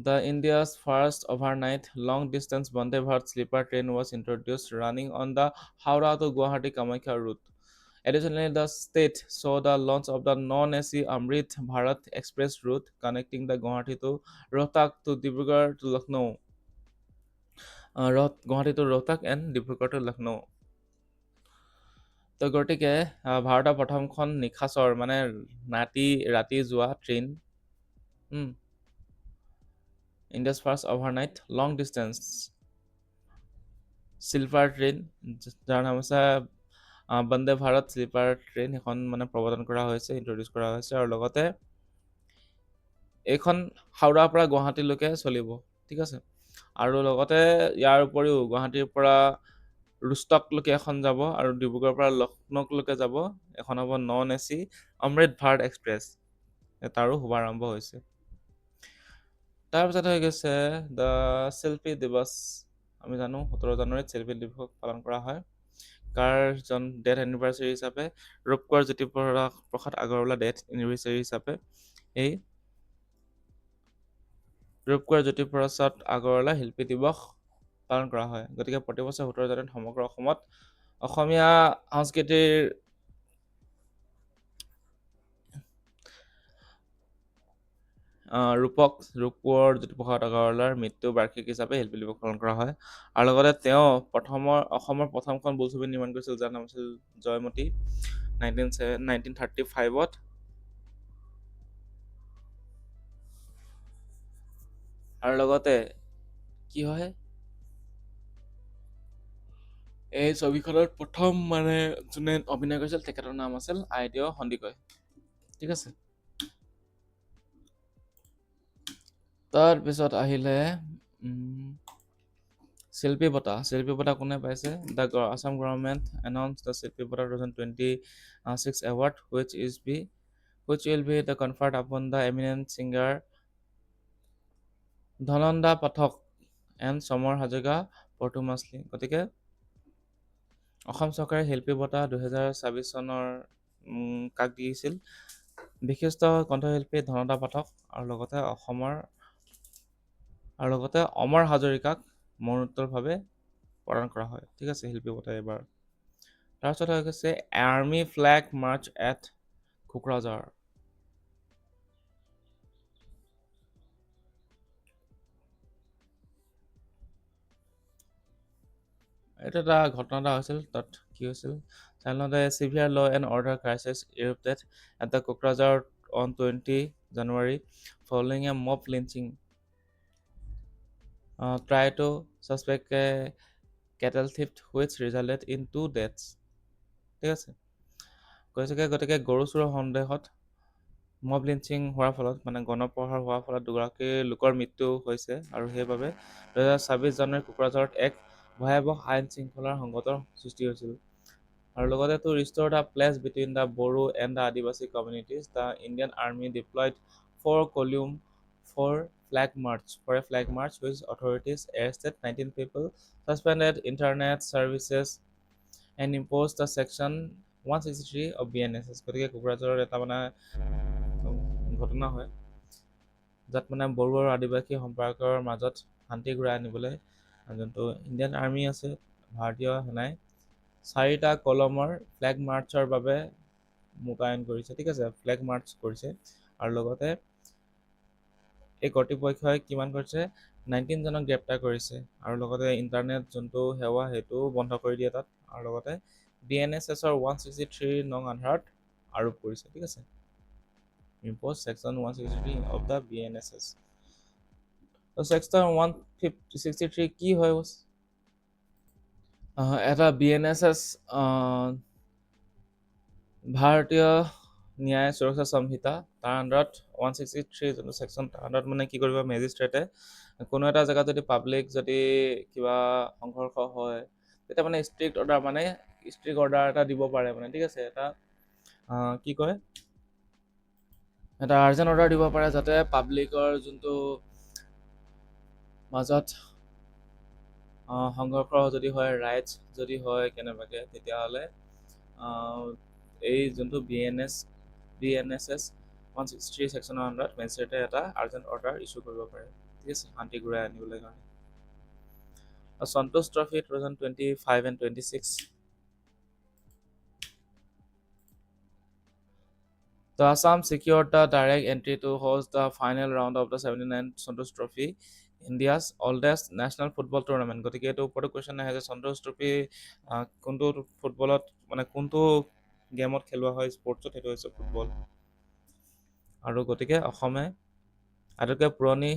the India's first overnight long distance Vande Bharat sleeper train was introduced running on the Howrah to Guwahati Kamakhya route. Additionally, the state saw the launch of the non-AC Amrit Bharat Express route connecting the Guwahati to Rohtak to Dibrugarh to Lucknow. Guwahati to Rohtak and Dibrugarh to Lucknow. তো গতিকে ভাৰতৰ প্ৰথমখন নিশাচৰ মানে ৰাতি যোৱা train, India's first overnight long distance sleeper train, যাৰ নাম হৈছে বন্দে ভাৰত স্লিপাৰ ট্ৰেইন, সেইখন মানে প্ৰৱৰ্তন কৰা হৈছে, ইন্ট্ৰডিউচ কৰা হৈছে। আৰু লগতে এইখন হাওৰাৰ পৰা গুৱাহাটীলৈকে চলিব, ঠিক আছে। আৰু লগতে ইয়াৰ উপৰিও গুৱাহাটীৰ পৰা ৰুষ্টকলৈকে এখন যাব, আৰু ডিব্ৰুগড়ৰ পৰা লক্ষ্ণৌলৈকে যাব, এখন হ'ব নন এচি অমৃত ভাৰত এক্সপ্ৰেছ, তাৰো শুভাৰম্ভ হৈছে। তাৰপিছত হৈ গৈছে দ্য শিল্পী দিৱস। আমি জানো 17 জানুৱাৰীত শিল্পী দিৱস পালন কৰা হয়। কাৰ ডেথ এনিভাৰ্চাৰী হিচাপে? ৰূপকোঁৱৰ জ্যোতিপ্ৰসাদ আগৰৱালা ডেথ এনিভাৰ্চাৰী হিচাপে এই ৰূপকোঁৱৰ জ্যোতিপ্ৰসাদ আগৰৱালা শিল্পী দিৱস পালন কৰা হয়। গতিকে প্ৰতিবছৰ 17 জানুৱাৰীত সমগ্ৰ অসমত অসমীয়া সংস্কৃতিৰ ৰূপকোঁৱৰ জ্যোতিপ্ৰসাদ আগৰৱালাৰ মৃত্যু বাৰ্ষিকী হিচাপে শিল্পী দিৱস পালন কৰা হয়। আৰু লগতে তেওঁ অসমৰ প্ৰথমখন বোলছবি নিৰ্মাণ কৰিছিল, যাৰ নাম আছিল জয়মতী, 1935ত। আৰু লগতে কি হয়, এই ছবিখনত প্ৰথম মানে যোনে অভিনয় কৰিছিল তেখেতৰ নাম আছিল আইদেউ সন্দিকৈ, ঠিক আছে। তাৰপিছত আহিলে শিল্পী বঁটা কোনে পাইছে? The Assam government announce the শিল্পী বঁটা 2026 award which will be the conferred upon the eminent singer Dhananda Pathak and Samar Hazarika posthumously. গতিকে অসম চৰকাৰে শিল্পী বঁটা 2026 চনৰ কাক দিছিল? বিশিষ্ট কণ্ঠশিল্পী ধনন্দা পাঠক, আৰু লগতে অমৰ হাজৰিকাক মৰণোত্তৰভাৱে প্ৰদান কৰা হয়, ঠিক আছে, শিল্পী বঁটা এইবাৰ। তাৰপিছত হৈ গৈছে army flag March at Kokrajhar. এইটো এটা ঘটনা এটা হৈছিল, তাত কি হৈছিল? সাধাৰণতে চিভিয়াৰ ল and order crisis erupted at the Kokrajhar on 20 January following a mob lynching. Try to suspect a cattle theft which resulted in 2 deaths. ঠিক আছে, গতিকে গৰু চোৰৰ সন্দেহত মব লিঞ্চিং হোৱাৰ ফলত মানে গণপ্ৰহাৰ হোৱাৰ ফলত দুগৰাকী লোকৰ মৃত্যু হৈছে, আৰু সেইবাবে 2026 জানুৱাৰী কোকৰাঝাৰত এক ভয়াৱহ আইন শৃংখলাৰ সংকটৰ সৃষ্টি হৈছিল। আৰু লগতে to restore the peace between the Bodo and the Adivasi communities, the Indian Army deployed 4 column for a flag march which authorities arrested 19 people, suspended internet services and imposed the section 163 of BNSS. গতিকে কোকৰাঝাৰত এটা মানে ঘটনা হয়, যাত মানে বড়ো আৰু আদিবাসী সম্প্ৰদায়ৰ মাজত শান্তি ঘূৰাই আনিবলৈ যোনটো ইণ্ডিয়ান আৰ্মি আছে, ভাৰতীয় সেনাই 4টা কলমৰ ফ্লেগ মাৰ্চৰ বাবে মোতায়েন কৰিছে, ঠিক আছে, ফ্লেগ মাৰ্চ কৰিছে। আৰু লগতে এই কৰ্তৃপক্ষই কিমান কৰিছে? 19 জনক গ্ৰেপ্তাৰ কৰিছে, আৰু লগতে ইণ্টাৰনেট যোনটো সেৱা সেইটো বন্ধ কৰি দিয়ে তাত, আৰু লগতে BNSSৰ 163 নং আধাৰত আৰোপ কৰিছে, ঠিক আছে, impose section 163 of the BNSS. তো section 163 কি হয়? এটা BNSS ভাৰতীয় ন্যায় সুৰক্ষা সংহিতা, তাৰ আণ্ডাৰত 163 যোনটো ছেকশ্যন, তাৰ আণ্ডাৰত মানে কি কৰিব? মেজিষ্ট্ৰেটে কোনো এটা জেগাত যদি পাব্লিক যদি কিবা সংঘৰ্ষ হয়, তেতিয়া মানে ষ্ট্ৰিক্ট অৰ্ডাৰ এটা দিব পাৰে মানে, ঠিক আছে, এটা কি কয়, এটা আৰ্জেণ্ট অৰ্ডাৰ দিব পাৰে, যাতে পাব্লিকৰ যোনটো মাজত সংঘৰ্ষ যদি হয়, ৰাইটছ যদি হয় কেনেবাকৈ, তেতিয়াহ'লে এই যোনটো BNSS 163 ছেকশ্যনৰ আণ্ডাৰত মেজিষ্ট্ৰেটে এটা আৰ্জেণ্ট অৰ্ডাৰ ইছ্যু কৰিব পাৰে, ঠিক আছে, শান্তি ঘূৰাই আনিবলৈ কাৰণে। সন্তোষ trophy 2025 and 26. The Assam secured the direct entry to host the final round of the 79th Santosh Trophy India's oldest national football tournament, গতিকে এইটোৰ ওপৰতো কুৱেশ্যন আহে যে সন্তোষ ট্ৰফী কোনটো ফুটবলত মানে কোনটো গেমত খেলোৱা হয় স্পৰ্টছত, সেইটো হৈছে ফুটবল। আৰু গতিকে অসমে আটাইতকৈ পুৰণি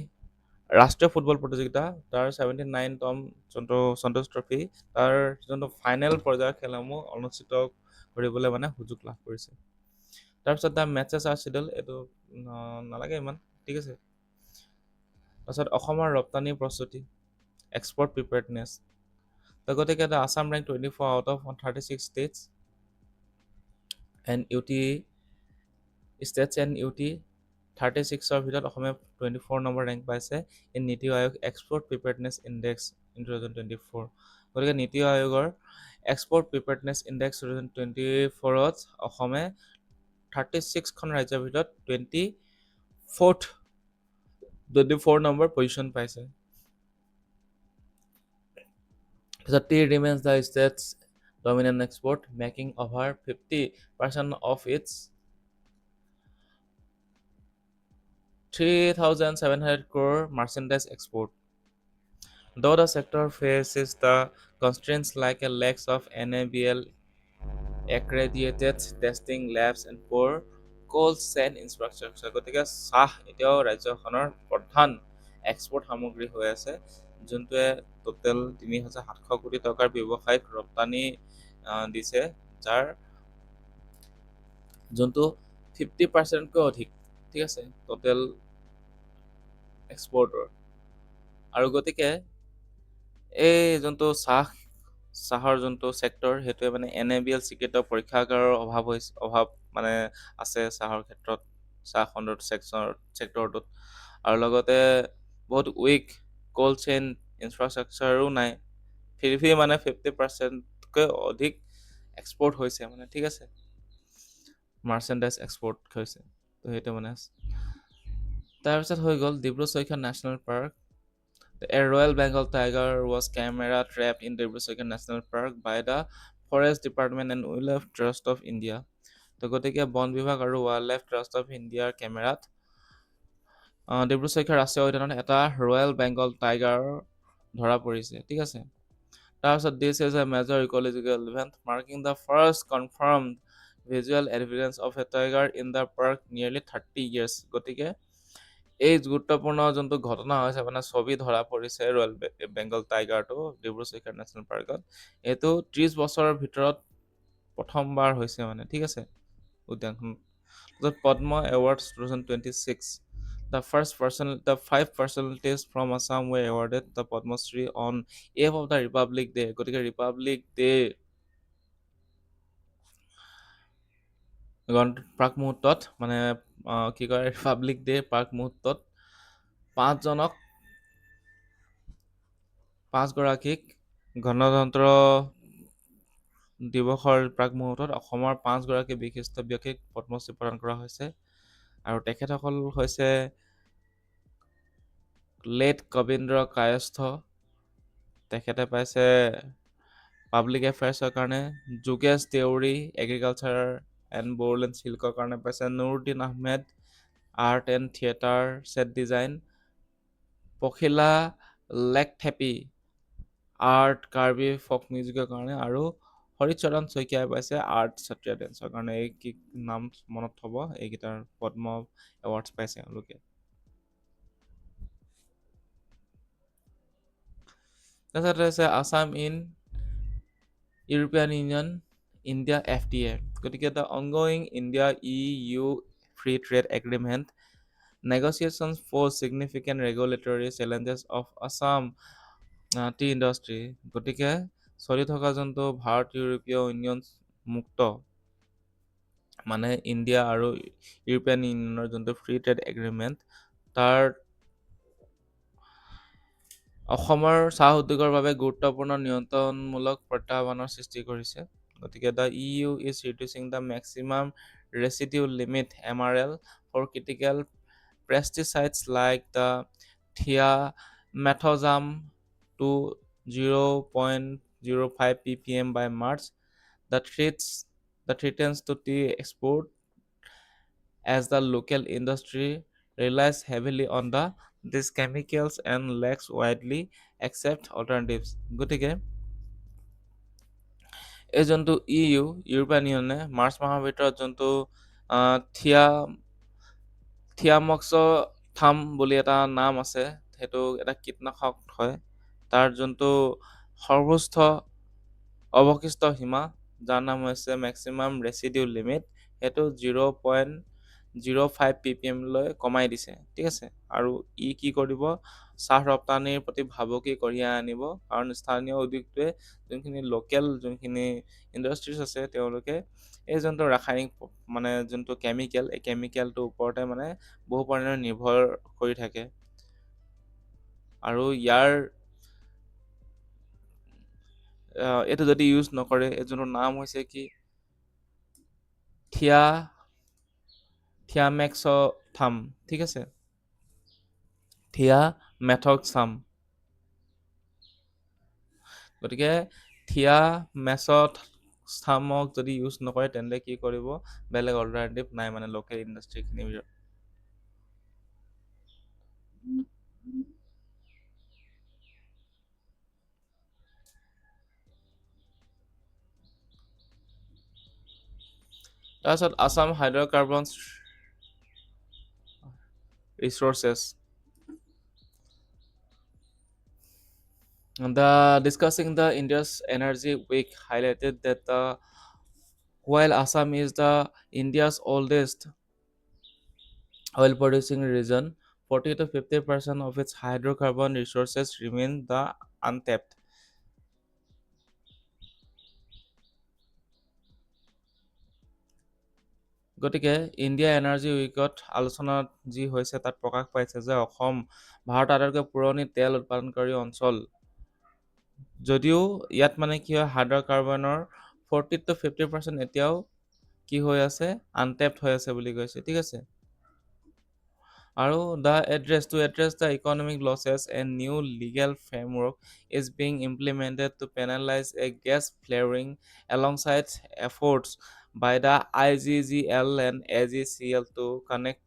ৰাষ্ট্ৰীয় ফুটবল প্ৰতিযোগিতা তাৰ 79তম যোনটো সন্তোষ ট্ৰফী, তাৰ যোনটো ফাইনেল পৰ্যায়ৰ খেলসমূহ অনুষ্ঠিত কৰিবলৈ মানে সুযোগ লাভ কৰিছে। তাৰপিছত দ্য মেটচেছ আৰ চিডল, এইটো নালাগে ইমান, ঠিক আছে। তাৰপিছত অসমৰ ৰপ্তানি প্ৰস্তুতি, এক্সপৰ্ট প্ৰিপেয়াৰ্ডনেছ, তো গতিকে the Assam rank 24 out of 36 states and UT states and UT 36ৰ ভিতৰত অসমে 24 নম্বৰ ৰেংক পাইছে ইন নীতি আয়োগ এক্সপৰ্ট প্ৰিপেয়াৰ্ডনেছ ইণ্ডেক্স ইন 2024। গতিকে নীতি আয়োগৰ এক্সপৰ্ট প্ৰিপেয়াৰ্ডনেছ ইণ্ডেক্স 2024ত অসমে 36খন ৰাজ্যৰ ভিতৰত 24 নম্বৰ পজিশ্যন পাইছে। তাৰপিছত tea remains the state's dominant export, making over 50% of its 3,700 crore merchandise export. Though the sector faces the constraints like a lack of NABL accredited testing labs and poor cold chain infrastructure, গতিকে চাহ এতিয়াও ৰাজ্যখনৰ প্ৰধান export সামগ্ৰী হৈ আছে, যোনটোৱে total 3,700 কোটি টকাৰ ব্যৱসায়িক ৰপ্তানি দিছে, যাৰ যোনটো 50%কৈ অধিক, ঠিক আছে, টোটেল এক্সপৰ্টৰ। আৰু গতিকে এই যোনটো চাহৰ যোনটো ছেক্টৰ, সেইটোৱে মানে NABL স্বীকৃত পৰীক্ষাগাৰৰ অভাৱ মানে আছে চাহৰ ক্ষেত্ৰত, চাহ খণ্ডৰ ছেক্টৰটোত। আৰু লগতে বহুত উইক কোল্ড চেইন ইনফ্ৰাষ্ট্ৰাকচাৰো নাই, ফিৰি মানে 50%কৈ অধিক এক্সপৰ্ট হৈছে মানে, ঠিক আছে, মাৰ্চেণ্টাইজ এক্সপৰ্ট হৈছে, তো সেইটো মানে আছে। তাৰপিছত হৈ গ'ল Dibru Saikhowa national park. A Royal Bengal tiger was camera trapped in Debru Soikha National Park by the Forest Department and Wildlife Trust of India. তো গতিকে বন বিভাগ আৰু ৱাইল্ড লাইফ ট্ৰাষ্ট অফ ইণ্ডিয়াৰ কেমেৰাত ডিব্ৰু ছৈখোৱা ৰাষ্ট্ৰীয় উদ্যানত এটা ৰয়েল বেংগল টাইগাৰ ধৰা পৰিছে, ঠিক আছে। তাৰপিছত this is a major ecological event marking the first confirmed visual evidence of A tiger in the park nearly 30 years। গতিকে এই গুৰুত্বপূৰ্ণ যোনটো ঘটনা হৈছে, মানে ছবি ধৰা পৰিছে ৰয়েল বেংগল টাইগাৰটো ডিব্ৰু ছৈখোৱা নেশ্যনেল পাৰ্কত, এইটো 30 বছৰৰ ভিতৰত প্ৰথমবাৰ হৈছে মানে, ঠিক আছে, উদ্যানখন। পদ্ম awards 2026, the 5 personalities from Assam were awarded the Padma Shri on eve of the Republic Day। গতিকে ৰিপাব্লিক ডে প্ৰাক মুহূৰ্তত মানে কি কয়, ৰিপাব্লিক ডে প্ৰাক মুহূৰ্তত পাঁচগৰাকীক গণতন্ত্ৰ দিৱসৰ প্ৰাক মুহূৰ্তত অসমৰ 5গৰাকী বিশিষ্ট ব্যক্তিক পদ্মশ্ৰী প্ৰদান কৰা হৈছে। আৰু তেখেতসকল হৈছে লেট কবীন্দ্ৰ কায়স্থ, তেখেতে পাইছে পাব্লিক এফেয়াৰ্ছৰ কাৰণে। যোগেশ দেউৰী এগ্ৰিকালচাৰ এণ্ড বড়োলেণ্ড চিল্কৰ কাৰণে পাইছে। Nuruddin Ahmed art and theatre set design. Pakhila Lekthepi art Karbi ফক মিউজিকৰ কাৰণে। আৰু হৰিচৰণ শইকীয়াই পাইছে আৰ্ট সত্ৰীয়া ডেন্সৰ কাৰণে। এই কি নাম মনত থ'ব, এইকেইটাৰ পদ্ম এৱাৰ্ডছ পাইছে এওঁলোকে। তাৰপিছত হৈছে Assam in European Union India FTA। গতিকে the ongoing India EU free trade agreement negotiations pose significant regulatory challenges of Assam tea industry. গতিকে চলি থকা যোনটো ভাৰত ইউৰোপীয় ইউনিয়ন মুক্ত মানে ইণ্ডিয়া আৰু ইউৰোপিয়ান ইউনিয়নৰ যোনটো ফ্ৰী ট্ৰেড এগ্ৰিমেণ্ট, তাৰ অসমৰ চাহ উদ্যোগৰ বাবে গুৰুত্বপূৰ্ণ নিয়ন্ত্ৰণমূলক প্ৰত্যাহ্বানৰ সৃষ্টি কৰিছে। গতিকে the EU is reducing the maximum residue limit MRL for critical pesticides like the thiamethoxam to 0.05 ppm by March. The threatens to tea export as the local industry relies heavily on the these chemicals and lacks widely accept alternatives. গতিকে এই যোনটো European ইউনিয়নে March মাহৰ ভিতৰত যোনটো থিয়া থিয়ামক্স থাম বুলি এটা নাম আছে, সেইটো এটা কীটনাশক হয়। তাৰ যোনটো সৰ্বোচ্চ অৱশিষ্ট সীমা, যাৰ নাম হৈছে মেক্সিমাম ৰেচিডিউ লিমিট, সেইটো 0.05 ppm লৈ কমাই দিছে। ঠিক আছে, আৰু ই কি কৰিব, চাহ ৰপ্তানিৰ প্ৰতি ভাবুকি কঢ়িয়াই আনিব, কাৰণ স্থানীয় উদ্যোগটোৱে যোনখিনি লোকেল যোনখিনি ইণ্ডাষ্ট্ৰিজ আছে, তেওঁলোকে এই যোনটো ৰাসায়নিক মানে যোনটো কেমিকেল, এই কেমিকেলটোৰ ওপৰতে মানে বহু পৰিমাণে নিৰ্ভৰ কৰি থাকে। আৰু ইয়াৰ এইটো যদি ইউজ নকৰে, এই যোনটো নাম হৈছে কি, থিয়া থিয়ামেক্স থাম। ঠিক আছে, থিয়ামেথক্সাম। গতিকে থিয়ামেথক্সামক যদি ইউজ নকৰে, তেন্তে কি কৰিব, বেলেগ অল্টাৰনেটিভ নাই মানে লোকেল ইণ্ডাষ্ট্ৰিখিনিৰ ভিতৰত। তাৰপিছত Assam hydrocarbons resources. The discussing the India's Energy Week highlighted that while Assam is the India's oldest oil producing region, 40 to 50% of its hydrocarbon resources remain the untapped. গতিকে ইণ্ডিয়া এনাৰ্জি উইকত আলোচনাত যি হৈছে তাত প্ৰকাশ পাইছে যে অসম ভাৰতৰ আটাইতকৈ পুৰণি তেল উৎপাদনকাৰী অঞ্চল, যদিও ইয়াত মানে কি হয়, হাইড্ৰ'কাৰ্বনৰ 40 to 50% এতিয়াও কি হৈ আছে, আনটেপড হৈ আছে বুলি কৈছে। ঠিক আছে, আৰু to address the economic losses, a new legal framework is being implemented to penalize a gas flaring alongside efforts by the IGGL and AGCL to connect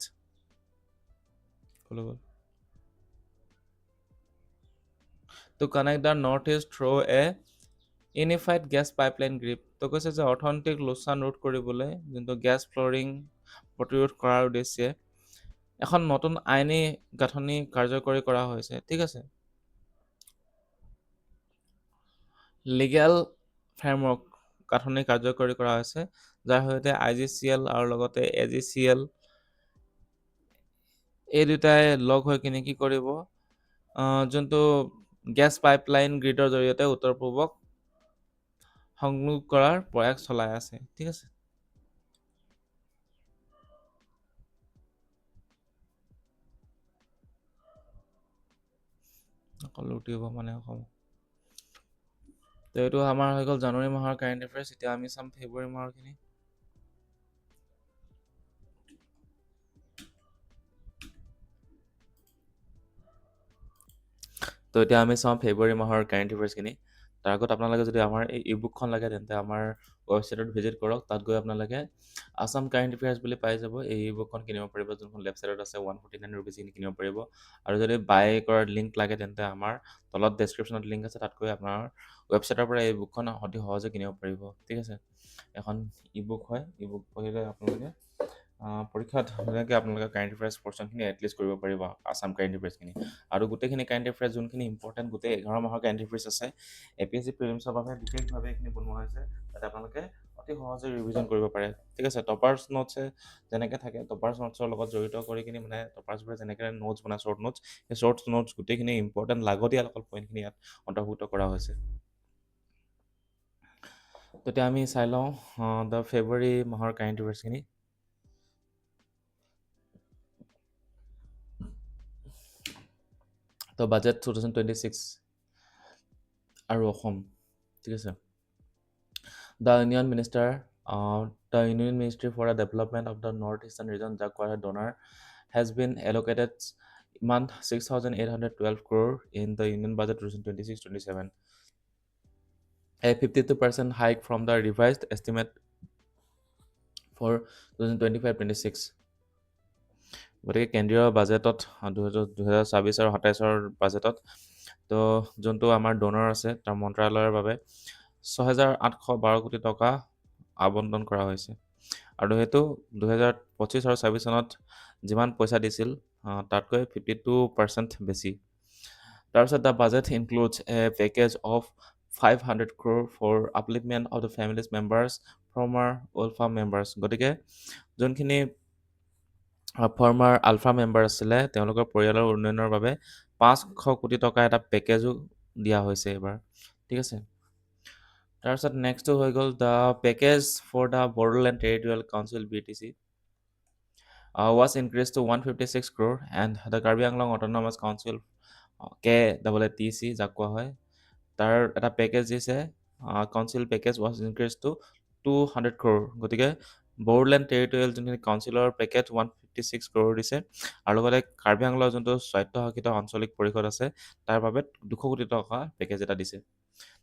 the northeast through a unified gas pipeline grid. তো কৈছে যে অৰ্থনৈতিক লোকচান ৰোধ কৰিবলৈ যোনটো gas flooring প্ৰতিৰোধ কৰাৰ উদ্দেশ্যে এখন নতুন আইনী গাঁথনি কাৰ্যকৰী কৰা হৈছে। ঠিক আছে, লিগেল ফ্ৰেমৱৰ্ক গাঁথনি কাৰ্যকৰী কৰা হৈছে, যাৰ সৈতে IGCL আৰু লগতে AGCL এই দুটাই লগ হৈ কিনে কি কৰিব, যোনটো গেছ পাইপলাইন গ্ৰিডৰ জৰিয়তে উত্তৰ পূবক সংযোগ কৰাৰ প্ৰয়াস চলাই আছে। ঠিক আছে, অকল লুটিব মানে অসম। তো এইটো আমাৰ হৈ গ'ল জানুৱাৰী মাহৰ কাৰেণ্ট এফেয়াৰ্ছ। এতিয়া আমি চাম ফেব্ৰুৱাৰী মাহৰখিনি। তো এতিয়া আমি চাওঁ ফেব্ৰুৱাৰী মাহৰ কাৰেণ্ট এফেয়াৰ্ছখিনি। তাৰ আগত আপোনালোকে যদি আমাৰ এই ইবুকখন লাগে, তেন্তে আমাৰ ৱেবছাইটত ভিজিট কৰক। তাত গৈ আপোনালোকে আছাম কাৰেণ্ট এফেয়াৰ্ছ বুলি পাই যাব। এই ইবুকখন কিনিব পাৰিব, যোনখন লেফ্ট আছে 149 ৰুপিজ কিনিব পাৰিব। আৰু যদি বাই কৰাৰ লিংক লাগে, তেন্তে আমাৰ তলত ডেছক্ৰিপশ্যনত লিংক আছে, তাত গৈ আপোনাৰ ৱেবছাইটৰ পৰা এই বুকখন অতি সহজে কিনিব পাৰিব। ঠিক আছে, এখন ইবুক হয়, ইবুক পঢ়িলে আপোনালোকে পৰীক্ষাত ধুনীয়াকৈ আপোনালোকে কাৰেণ্ট এফেয়াৰ্ছ পৰ্চনখিনি এটলিষ্ট কৰিব পাৰিব, আছাম কাৰেণ্ট এফেয়াৰ্ছখিনি। আৰু গোটেইখিনি কাৰেণ্ট এফেয়াৰ্ছ যোনখিনি ইম্পৰ্টেণ্ট, গোটেই 11 মাহৰ কাৰেণ্ট এফেয়াৰ্ছ আছে, APSC প্ৰিলিমছৰ বাবে বিশেষভাৱে এইখিনি বনোৱা হৈছে, যাতে আপোনালোকে অতি সহজে ৰিভিজন কৰিব পাৰে। ঠিক আছে, টপাৰ্ছ নোটছে যেনেকৈ থাকে, টপাৰ্ছ নোটছৰ লগত জড়িত কৰি কিনি মানে টপাৰ্ছবোৰে যেনেকৈ নোটছ বনায়, শ্বৰ্ট নোটছ, সেই শ্বৰ্ট নোটছ গোটেইখিনি ইম্পৰ্টেণ্ট লাগতিয়াল অকল পইণ্টখিনি ইয়াত অন্তৰ্ভুক্ত কৰা হৈছে। তেতিয়া আমি চাই লওঁ দ্য ফেব্ৰুৱাৰী মাহৰ কাৰেণ্ট এফেয়াৰ্ছখিনি। তো বাজেট 2026 আৰু অসম। ঠিক আছে, the union ministry for the development of the north eastern region, যাক কোৱা হয় DoNER, has been allocated month 6,812 crore in the Union Budget 2026-27, a 52% hike from the revised estimate for 2025-26. গতিকে কেন্দ্ৰীয় বাজেটত 2024 আৰু 27ৰ বাজেটত তো যোনটো আমাৰ ডোনৰ আছে তাৰ মন্ত্ৰালয়ৰ বাবে 6,812 কোটি টকা আবণ্টন কৰা হৈছে আৰু সেইটো 2025 আৰু 26 চনত যিমান পইচা দিছিল তাতকৈ 52% বেছি। তাৰপিছত the budget includes a package of 500 crore for upliftment of the families members former ULFA members. গতিকে যোনখিনি ফৰ্মাৰ আলফা মেম্বাৰ আছিলে তেওঁলোকৰ পৰিয়ালৰ উন্নয়নৰ বাবে 500 কোটি টকা এটা পেকেজো দিয়া হৈছে এইবাৰ, ঠিক আছে। তাৰপিছত নেক্সটটো হৈ গ'ল the package for the Bodoland territorial council BTC was increased to 156 crore and the Karbi Anglong Autonomous Council KAATC যাক কোৱা হয় তাৰ এটা পেকেজ দিছে council package was increased to 200 crore। গতিকে বড়োলেণ্ড টেৰিটৰিয়েল যোনখিনি কাউন্সিলৰ পেকেজ 156 crore দিছে আৰু লগতে কাৰ্বি আংলঙৰ যোনটো স্বায়ত্তশাসিত আঞ্চলিক পৰিষদ আছে তাৰ বাবে 200 কোটি টকা পেকেজ এটা দিছে।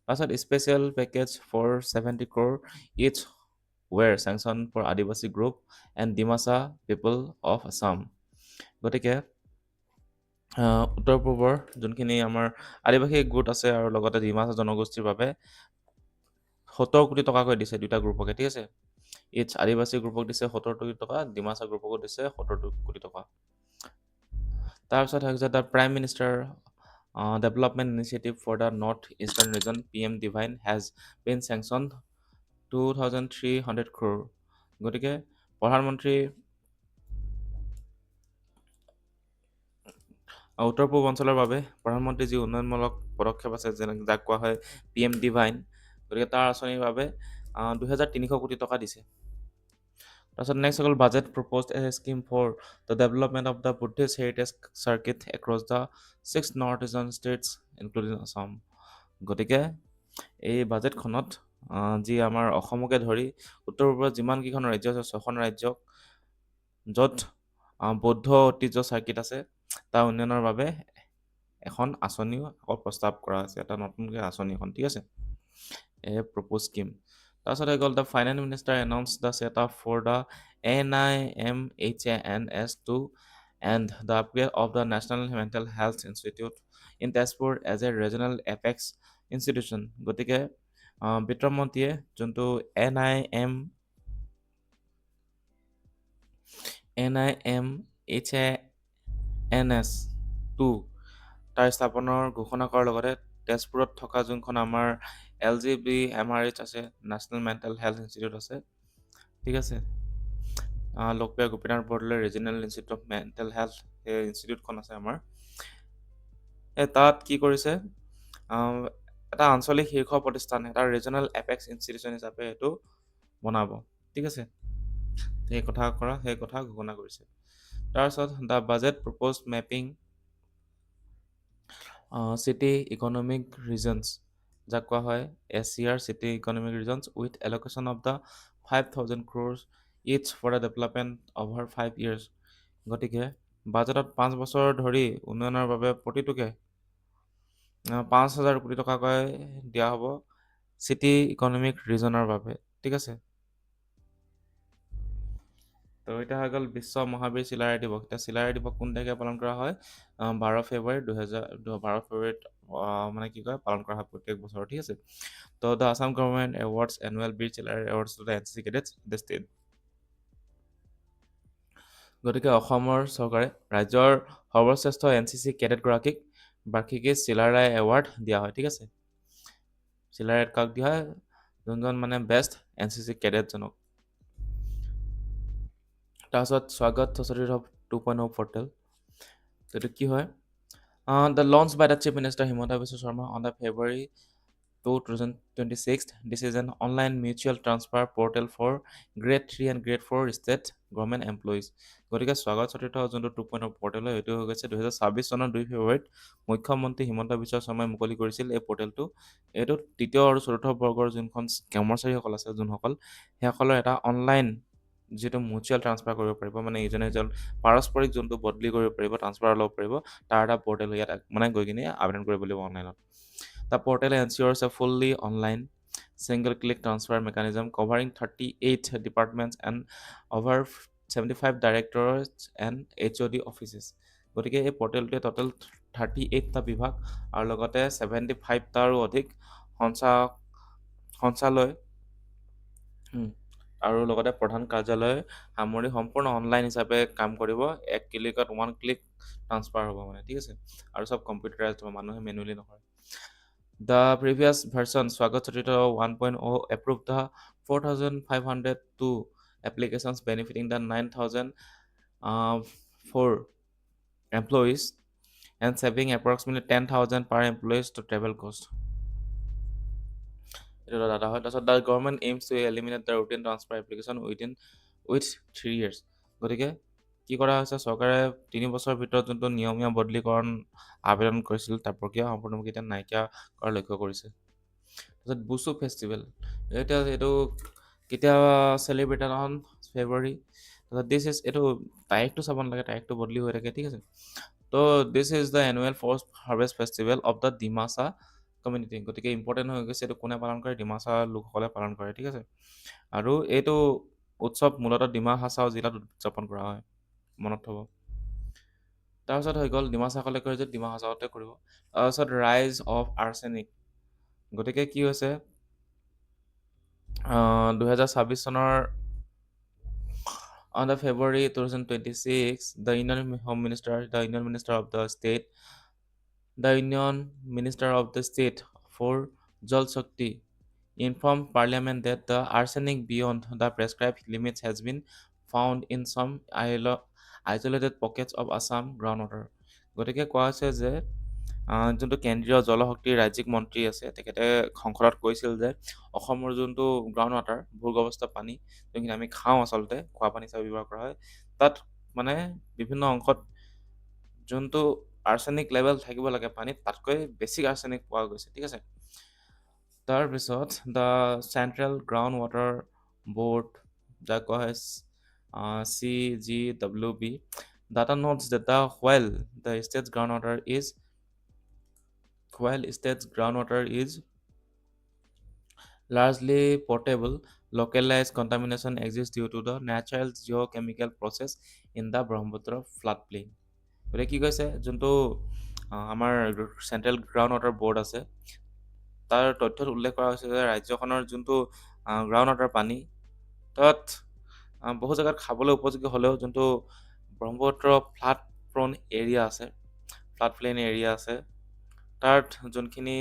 তাৰপিছত special package for 70 crore its were sanction for Adivasi group and Dimasa people of Assam. গতিকে উত্তৰ পূবৰ যোনখিনি আমাৰ আদিবাসী গোট আছে আৰু লগতে ডিমাচা জনগোষ্ঠীৰ বাবে 70 কোটি টকাকৈ দিছে দুটা গ্ৰুপকে, ঠিক আছে। ইটছ আদিবাসী গ্ৰুপক দিছে 70 কোটি টকা, ডিমাচা গ্ৰুপকো দিছে 70 কোটি টকা। তাৰপিছত হৈছে the prime minister development initiative for the north eastern region PM DevINE has been sanctioned 2,300 crore। গতিকে প্ৰধানমন্ত্ৰী উত্তৰ পূব অঞ্চলৰ বাবে প্ৰধানমন্ত্ৰী যি উন্নয়নমূলক পদক্ষেপ আছে যেনে যাক কোৱা হয় PM ডিভাইন, গতিকে তাৰ আঁচনিৰ বাবে 2,300 কোটি টকা দিছে। তাৰপিছত নেক্সট হৈ গ'ল budget proposed a scheme for the development of the Buddhist heritage circuit across the 6 north eastern states including Assam. গতিকে এই বাজেটখনত যি আমাৰ অসমকে ধৰি উত্তৰ পূৰ্বত যিমানকেইখন ৰাজ্য আছে 6খন ৰাজ্যক য'ত বৌদ্ধ ঐতিহ্য চাৰ্কিট আছে তাৰ উন্নয়নৰ বাবে এখন আঁচনিও আকৌ প্ৰস্তাৱ কৰা আছে, এটা নতুনকৈ আঁচনি এখন, ঠিক আছে। Propose scheme. তাৰপিছত হৈ গ'ল the finance minister announce the set up for the NIMHANS2 and the upgrade of the National Mental Health Institute in Tezpur as a regional apex institution। গতিকে বিত্তমন্ত্ৰীয়ে যোনটো NIMHANS2 তাৰ স্থাপনৰ ঘোষণা কৰাৰ লগতে তেজপুৰত থকা যোনখন আমাৰ LGBMRH আছে, নেশ্যনেল মেণ্টেল হেল্থ ইনষ্টিটিউট আছে, ঠিক আছে, Lokopriya Gopinath Bordoloi regional institute of mental health সেই ইনষ্টিটিউটখন আছে আমাৰ, তাত কি কৰিছে এটা আঞ্চলিক শীৰ্ষ প্ৰতিষ্ঠান এটা ৰিজনেল এপেক্স ইনষ্টিটিউচন হিচাপে এইটো বনাব, ঠিক আছে। সেই কথা ঘোষণা কৰিছে। তাৰপিছত the budget propose mapping city economic regions যাক কোৱা হয় SCR city economic regions with allocation of the 5,000 crores its for the development over 5 years। গতিকে বাজেটত 5 বছৰ ধৰি উন্নয়নৰ বাবে প্ৰতিটোকে 5,000 কোটি টকাকৈ দিয়া হ'ব চিটি ইকনমিক ৰিজনৰ বাবে, ঠিক আছে। তো এতিয়া হৈ গ'ল বিশ্ব মহাবীৰ চিলাৰায় দিৱস। এতিয়া চিলাৰায় দিৱস কোন তাৰিখে পালন কৰা হয়? 12 ফেব্ৰুৱাৰী 12 ফেব্ৰুৱাৰীত মানে কি কয় পালন কৰা হয় প্ৰত্যেক বছৰ, ঠিক আছে। তো the Assam government awards annual Bir Chilarai awards to the NCC cadets the state. গতিকে অসমৰ চৰকাৰে ৰাজ্যৰ সৰ্বশ্ৰেষ্ঠ NCC কেডেটগৰাকীক বাৰ্ষিকী চিলাৰায় এৱাৰ্ড দিয়া হয়, ঠিক আছে। চিলাৰায়ত কাক দিয়া হয়? যোনজন মানে বেষ্ট NCC কেডেটজনক। তাৰপিছত স্বাগত চতুৰ্থ 2.0 পৰ্টেল, এইটো কি হয়? The launch by the chief minister Himanta Biswa Sarma on the February 2026। This is an online mutual transfer portal for grade 3 and grade 4 state government employees। গতিকে স্বাগত চতুৰ্থ যোনটো 2.0 পৰ্টেল হয় এইটো হৈ গৈছে 2026 চনৰ 2 ফেব্ৰুৱাৰীত মুখ্যমন্ত্ৰী হিমন্ত বিশ্ব শৰ্মাই মুকলি কৰিছিল এই পৰ্টেলটো। এইটো তৃতীয় আৰু চতুৰ্থ বৰ্গৰ যোনখন কৰ্মচাৰীসকল আছে যোনসকল সেইসকলৰ এটা অনলাইন যিটো মিউচুৱেল ট্ৰান্সফাৰ কৰিব পাৰিব, মানে ইজনে সিজন পাৰস্পৰিক যোনটো বদলি কৰিব পাৰিব, ট্ৰান্সফাৰ ল'ব পাৰিব, তাৰ এটা পৰ্টেল ইয়াত মানে গৈ কিনে আবেদন কৰিব লাগিব অনলাইনত। The portal ensures a fully online single click transfer mechanism covering 38 departments and over 75 directors and HOD offices. গতিকে এই পৰ্টেলটোৱে টোটেল 38টা বিভাগ আৰু লগতে 75টাৰো অধিক সঞ্চালয় আৰু লগতে প্ৰধান কাৰ্যালয় সামৰি সম্পূৰ্ণ অনলাইন হিচাপে কাম কৰিব। এক ক্লিকত ওৱান ক্লিক ট্ৰান্সফাৰ হ'ব মানে, ঠিক আছে। আৰু চব কম্পিউটাৰাইজ হ'ব, মানুহে মেনুৱেলি নকৰে। The previous version, Swagat Chatito 1.0, approved the 4,502 applications benefiting the 9,004 employees and saving approximately 10,000 per employees to travel cost. এইটো ডাটা হয়। তাৰপিছত the government aims to eliminate the routine transfer application with 3 years. গতিকে কি কৰা হৈছে, চৰকাৰে 3 বছৰৰ ভিতৰত যোনটো নিয়মীয়া বদলীকৰণ আবেদন কৰিছিল তাৰ প্ৰক্ৰিয়া সম্পূৰ্ণৰূপে এতিয়া নাইকিয়া কৰাৰ লক্ষ্য কৰিছে। তাৰপিছত বুচু ফেষ্টিভেল, এইটো কেতিয়া চেলিব্ৰেটেড অন ফেব্ৰুৱাৰী। তাৰপিছত এইটো তাৰিখটো চাব নালাগে, তাৰিখটো বদলি হৈ থাকে, ঠিক আছে। তো this is the annual forest harvest festival of the Dimasa community. গতিকে ইম্পৰ্টেণ্ট হৈ গৈছে, এইটো কোনে পালন কৰে, ডিমাচা লোকসকলে পালন কৰে, ঠিক আছে। আৰু এইটো উৎসৱ মূলতঃ ডিমা হাছাও জিলাত উদযাপন কৰা হয়, মনত থ'ব। তাৰপিছত হৈ গ'ল ডিমাচা কলেক্টৰ যে ডিমা হাছাওতে কৰিব। তাৰপিছত ৰাইজ অফ আৰ্ছেনিক। গতিকে কি হৈছে, 2026 চনৰ on the February 2026, the Union Minister of the State for Jal Shakti informed Parliament that the arsenic beyond the prescribed limits has been found in some isolated pockets of Assam groundwater. গতিকে কোৱা হৈছে যে যোনটো কেন্দ্ৰীয় জলশক্তিৰ ৰাজ্যিক মন্ত্ৰী আছে, তেখেতে সংসদত কৈছিল যে অসমৰ যোনটো গ্ৰাউণ্ড ৱাটাৰ, ভূগৰ্ভস্থ পানী, যোনখিনি আমি খাওঁ আচলতে, খোৱা পানী হিচাপে ব্যৱহাৰ কৰা হয়, তাত মানে বিভিন্ন অংশত যোনটো আৰ্ছেনিক লেভেল থাকিব লাগে পানীত, তাতকৈ বেছি আৰ্ছেনিক পোৱা গৈছে, ঠিক আছে। তাৰপিছত the central ground water board, যাক কোৱা হয় CGWB, data notes that while state's groundwater is largely potable, localized contamination exists due to the natural geochemical process in the Brahmaputra floodplain. গতিকে কি কৈছে, যোনটো আমাৰ চেণ্ট্ৰেল গ্ৰাউণ্ড ৱাটাৰ বৰ্ড আছে, তাৰ তথ্যত উল্লেখ কৰা হৈছে যে ৰাজ্যখনৰ যোনটো গ্ৰাউণ্ড ৱাটাৰ পানী, তাত বহু জেগাত খাবলৈ উপযোগী হ'লেও যোনটো ব্ৰহ্মপুত্ৰ ফ্লাড প্লেইন এৰিয়া আছে, তাত যোনখিনি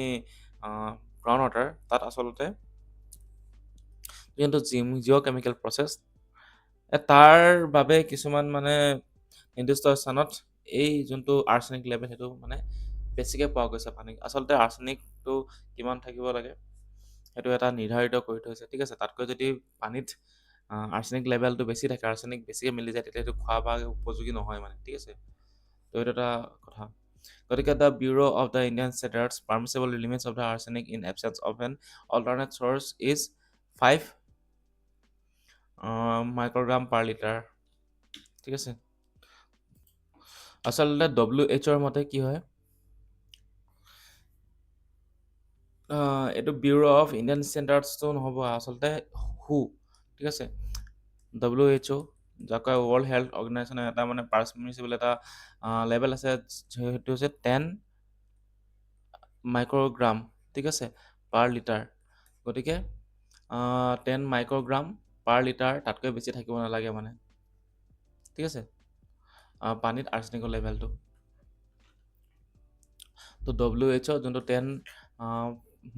গ্ৰাউণ্ড ৱাটাৰ, তাত আচলতে যোনটো জিঅ'কেমিকেল প্ৰচেছ, তাৰ বাবে কিছুমান মানে নিৰ্দিষ্ট স্থানত এই যোনটো আৰ্ছেনিক লেভেল, সেইটো মানে বেছিকৈ পোৱা গৈছে পানীত। আচলতে আৰ্ছেনিকটো কিমান থাকিব লাগে সেইটো এটা নিৰ্ধাৰিত কৰি থৈছে, ঠিক আছে। তাতকৈ যদি পানীত আৰ্ছেনিক লেভেলটো বেছি থাকে, আৰ্ছেনিক বেছিকৈ মিলি যায়, তেতিয়া সেইটো খোৱা বা উপযোগী নহয় মানে, ঠিক আছে। তো এইটো এটা কথা। গতিকে the bureau' of the Indian standards permissible limits of the arsenic in absence of an alternate source is 5 microgram per litre, ঠিক আছে। আচলতে WHO মতে কি হয়, এইটো ব্যুৰ' অফ ইণ্ডিয়ান ষ্টেণ্ডাৰ্ডছটো নহ'ব, আচলতে ঠিক আছে। WHO, যাক কয় ৱৰ্ল্ড হেল্থ অৰ্গেনাইজেশ্যনৰ এটা মানে পাৰ্মিছিবল এটা লেভেল আছে, সেইটো হৈছে 10 মাইক্ৰগ্ৰাম, ঠিক আছে, পাৰ লিটাৰ। গতিকে 10 মাইক্ৰগ্ৰাম পাৰ লিটাৰ, তাতকৈ বেছি থাকিব নালাগে মানে, ঠিক আছে, পানীত আৰ্ছেনিকৰ লেভেলটো। তো WHO যোনটো 10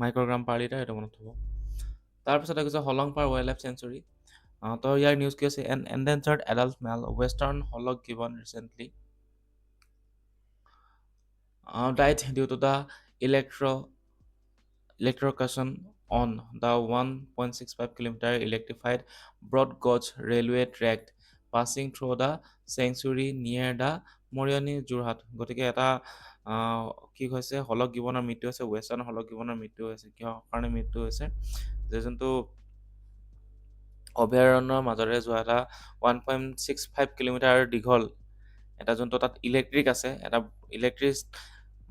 মাইক্ৰগ্ৰাম পাৰ লিটাৰ, সেইটো মনত থ'ব। তাৰপিছতে কৈছে হলং পাৰ ৱাইল্ড লাইফ চেঞ্চুৰী। তো ইয়াৰ নিউজ কি আছে, an endangered adult male western hoolock গিভন recently died due to the electrocution on the 1.65 kilometer electrified broad gauge railway track passing through the sanctuary near the Mariani Jorhat. গতিকে এটা কি হৈছে, হলক গিবনৰ মৃত্যু হৈছে, ৱেষ্টাৰ্ণ হলক গিবনৰ মৃত্যু হৈছে। কিহৰ কাৰণে মৃত্যু হৈছে, যে যোনটো অভয়াৰণ্যৰ মাজেৰে যোৱা এটা 1.65 কিলোমিটাৰ দীঘল এটা যোনটো তাত ইলেক্ট্ৰিক আছে, এটা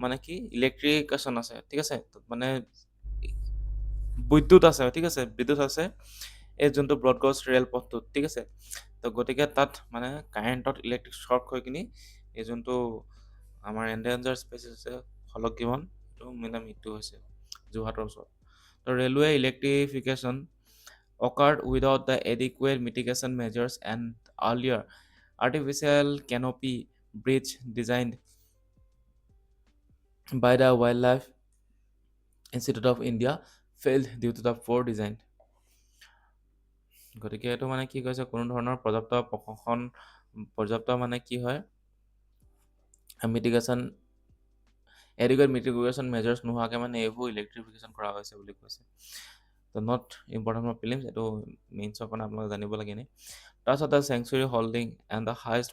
মানে কি ইলেক্ট্ৰিকেশ্যন আছে, ঠিক আছে, মানে বিদ্যুৎ আছে, ঠিক আছে, বিদ্যুৎ আছে এই যোনটো ব্ৰডগজ ৰেল পথটোত, ঠিক আছে। তো গতিকে তাত মানে কাৰেণ্টত ইলেক্ট্ৰিক শ্বৰ্ট হৈ কিনি এই যোনটো আমাৰ এণ্ডেঞ্জাৰ স্পেচিছ আছে শলক গিবন, এইটো মানে মৃত্যু হৈছে যোৰহাটৰ ওচৰত। তো railway electrification occurred without the adequate mitigation measures and earlier artificial canopy bridge designed by the Wildlife Institute of India failed due to the poor design. গতিকে এইটো মানে কি কৈছে, কোনো ধৰণৰ পৰ্যাপ্ত মানে কি হয়, মিটিগেশ্যন এডুকেট মিটিগেশ্যন মেজাৰ্ছ নোহোৱাকৈ মানে এইবোৰ ইলেক্ট্ৰিফিকেশ্যন কৰা হৈছে বুলি কৈছে। তো নট ইম্পৰ্টেণ্ট ফৰ ফিলিমছ, এইটো মেইনছৰ কাৰণে আপোনালোকে জানিব লাগে নে। তাৰপিছত the sanctuary holding and the highest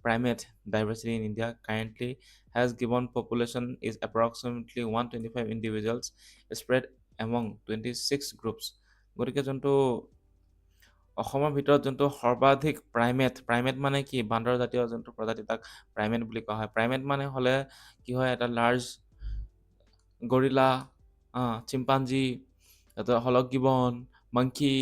primate diversity in India currently has given population is approximately 125 individuals spread among 26 groups. গতিকে যোনটো অসমৰ ভিতৰত যোনটো সৰ্বাধিক প্ৰাইমেট মানে কি, বান্দৰ জাতীয় যোনটো প্ৰজাতি তাক প্ৰাইমেট বুলি কোৱা হয়। প্ৰাইমেট মানে হ'লে কি হয়, এটা large gorilla, chimpanzee, hoolock gibbon, monkey,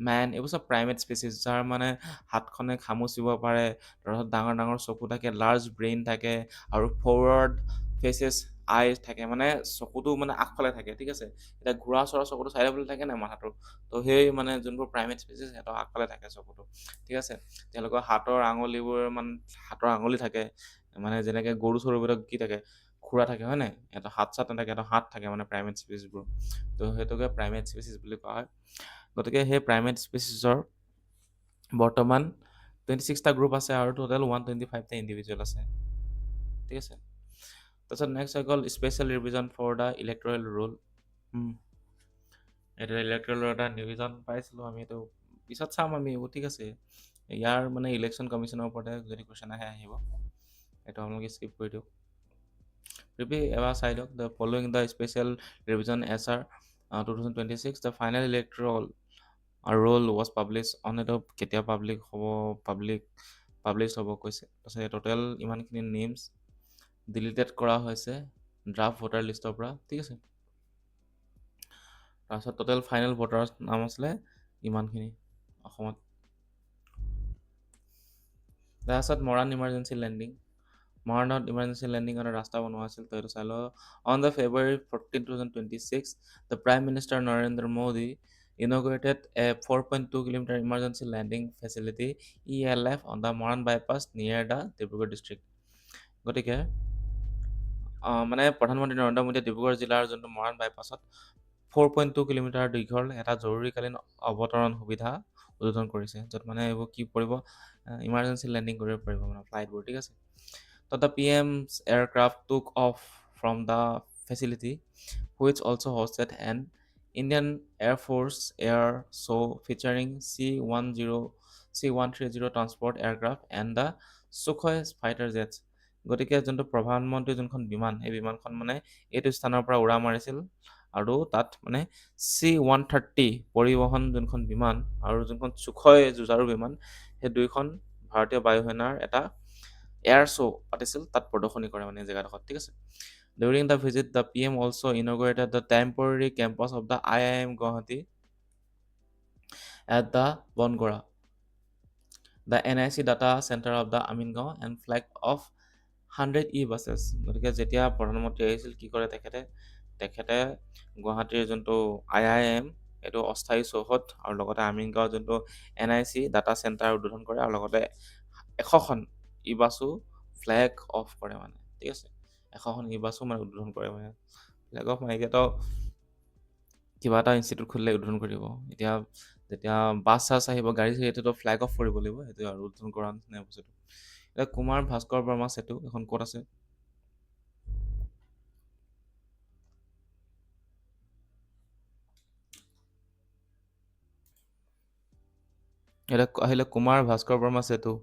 man, এইবোৰ চব প্ৰাইমেট স্পেচিছ, যাৰ মানে হাতখনে খামুচিব পাৰে, তাৰপিছত ডাঙৰ ডাঙৰ চকু থাকে, লাৰ্জ ব্ৰেইন থাকে, আৰু ফৰৱাৰ্ড ফেচেছ আইজ থাকে, মানে চকুটো মানে আগফালে থাকে, ঠিক আছে। এতিয়া ঘোঁৰা চৰা চকুটো চাইডৰ ফালে থাকে নাই মাথাটো, তো সেই মানে যোনবোৰ প্ৰাইমেট স্পেচিছ সিহঁতৰ আগফালে থাকে চকুটো, ঠিক আছে। তেওঁলোকৰ হাতৰ আঙুলি থাকে, মানে যেনেকৈ গৰু চৰুবিলাক কি থাকে, খুৰা থাকে হয় নাই, এটা হাত চাত নাথাকে, এটা হাত থাকে মানে প্ৰাইমেট স্পেচিছবোৰ। তো সেইটোকে প্ৰাইমেট স্পেচিছ বুলি কোৱা হয়। গতিকে সেই প্ৰাইমেট স্পেচিছৰ বৰ্তমান 26টা গ্ৰুপ আছে আৰু টোটেল 125টা ইণ্ডিভিজুৱেল আছে, ঠিক আছে। তাৰপিছত নেক্সট হৈ গ'ল special revision for the electoral roll. এইটো ইলেক্ট্ৰেল এটা ৰিভিজন পাইছিলোঁ আমি, এইটো পিছত চাম আমি এইবোৰ, ঠিক আছে। ইয়াৰ মানে ইলেকশ্যন কমিশ্যনৰ ওপৰতে যদি কুৱেশ্যন আহে আহিব, এইটো আপোনালোকে স্কিপ কৰি দিয়ক। এবাৰ চাই দিয়ক, the following the special revision SR 2026 the final electoral roll was publish on, এইটো কেতিয়া পাব্লিছ হ'ব কৈছে। তাৰপিছত টোটেল ইমানখিনি নেমছ ডিলিটেড কৰা হৈছে ড্ৰাফ্ট ভোটাৰ লিষ্টৰ পৰা, ঠিক আছে। তাৰপিছত টোটেল ফাইনেল ভোটাৰৰ নাম আছিলে ইমানখিনি অসমত। তাৰপিছত মৰাণত ইমাৰ্জেঞ্চি লেণ্ডিঙৰ ৰাস্তা বনোৱা আছিল, তো এইটো চাই লওঁ। On the February 14, 2026 the prime minister Narendra Modi inaugurated a 4.2 kilometer emergency landing facility ELF on the Moran bypass near the Dibrugarh district. গতিকে মানে প্ৰধানমন্ত্ৰী নৰেন্দ্ৰ মোদীয়ে ডিব্ৰুগড় জিলাৰ যোনটো মৰাণ বাইপাছত 4.2 কিলোমিটাৰ দীঘল এটা জৰুৰীকালীন অৱতৰণ সুবিধা উদ্বোধন কৰিছে, য'ত মানে এইবোৰ কি কৰিব, ইমাৰ্জেঞ্চি লেণ্ডিং কৰিব পাৰিব মানে ফ্লাইটবোৰ, ঠিক আছে। তো the PM's aircraft took off from the facility, which also hosted an Indian Air Force air show featuring C-130 transport aircraft and the Sukhoi fighter jets. গতিকে যোনটো প্ৰধানমন্ত্ৰী যোনখন বিমান, এই বিমানখন মানে এইটো স্থানৰ পৰা উৰা মাৰিছিল, আৰু তাত মানে C-130 পৰিবহণ যোনখন বিমান আৰু যোনখন সুখয় যুঁজাৰু বিমান, সেই দুইখন ভাৰতীয় বায়ুসেনাৰ এটা এয়াৰ শ্ব' পাতিছিল, তাত প্ৰদৰ্শনী কৰে মানে জেগাডোখৰত, ঠিক আছে। During the visit, the PM also inaugurated the temporary campus of the IIM Guwahati at the Bongora, the NIC data center of the Amingaon, and flag of 100 e-buses. গতিকে যেতিয়া প্ৰধানমন্ত্ৰী আহিছিল কি কৰে তেখেতে গুৱাহাটীৰ যোনটো IIM, এইটো অস্থায়ী চৌহদ, আৰু লগতে আমিনগাঁও যোনটো NIC ডাটা চেণ্টাৰ উদ্বোধন কৰে, আৰু লগতে 100খন ই-বাছো ফ্লেগ অফ কৰে মানে, ঠিক আছে। 100খন ই-বাছো মানে উদ্বোধন কৰে মানে, ফ্লেগ অফ মানে এতিয়াতো কিবা এটা ইনষ্টিটিউট খুলিলে উদ্বোধন কৰিব, এতিয়া যেতিয়া বাছ চাছ আহিব, গাড়ী চাড়ী, এইটোতো ফ্লেগ অফ কৰিব লাগিব, সেইটো আৰু উদ্বোধন কৰা নিচিনা বস্তুটো। এতিয়া কুমাৰ ভাস্কৰ বৰ্মা সেতু এখন ক'ত আছে? এটা আহিলে কুমাৰ ভাস্কৰ বৰ্মা সেতু।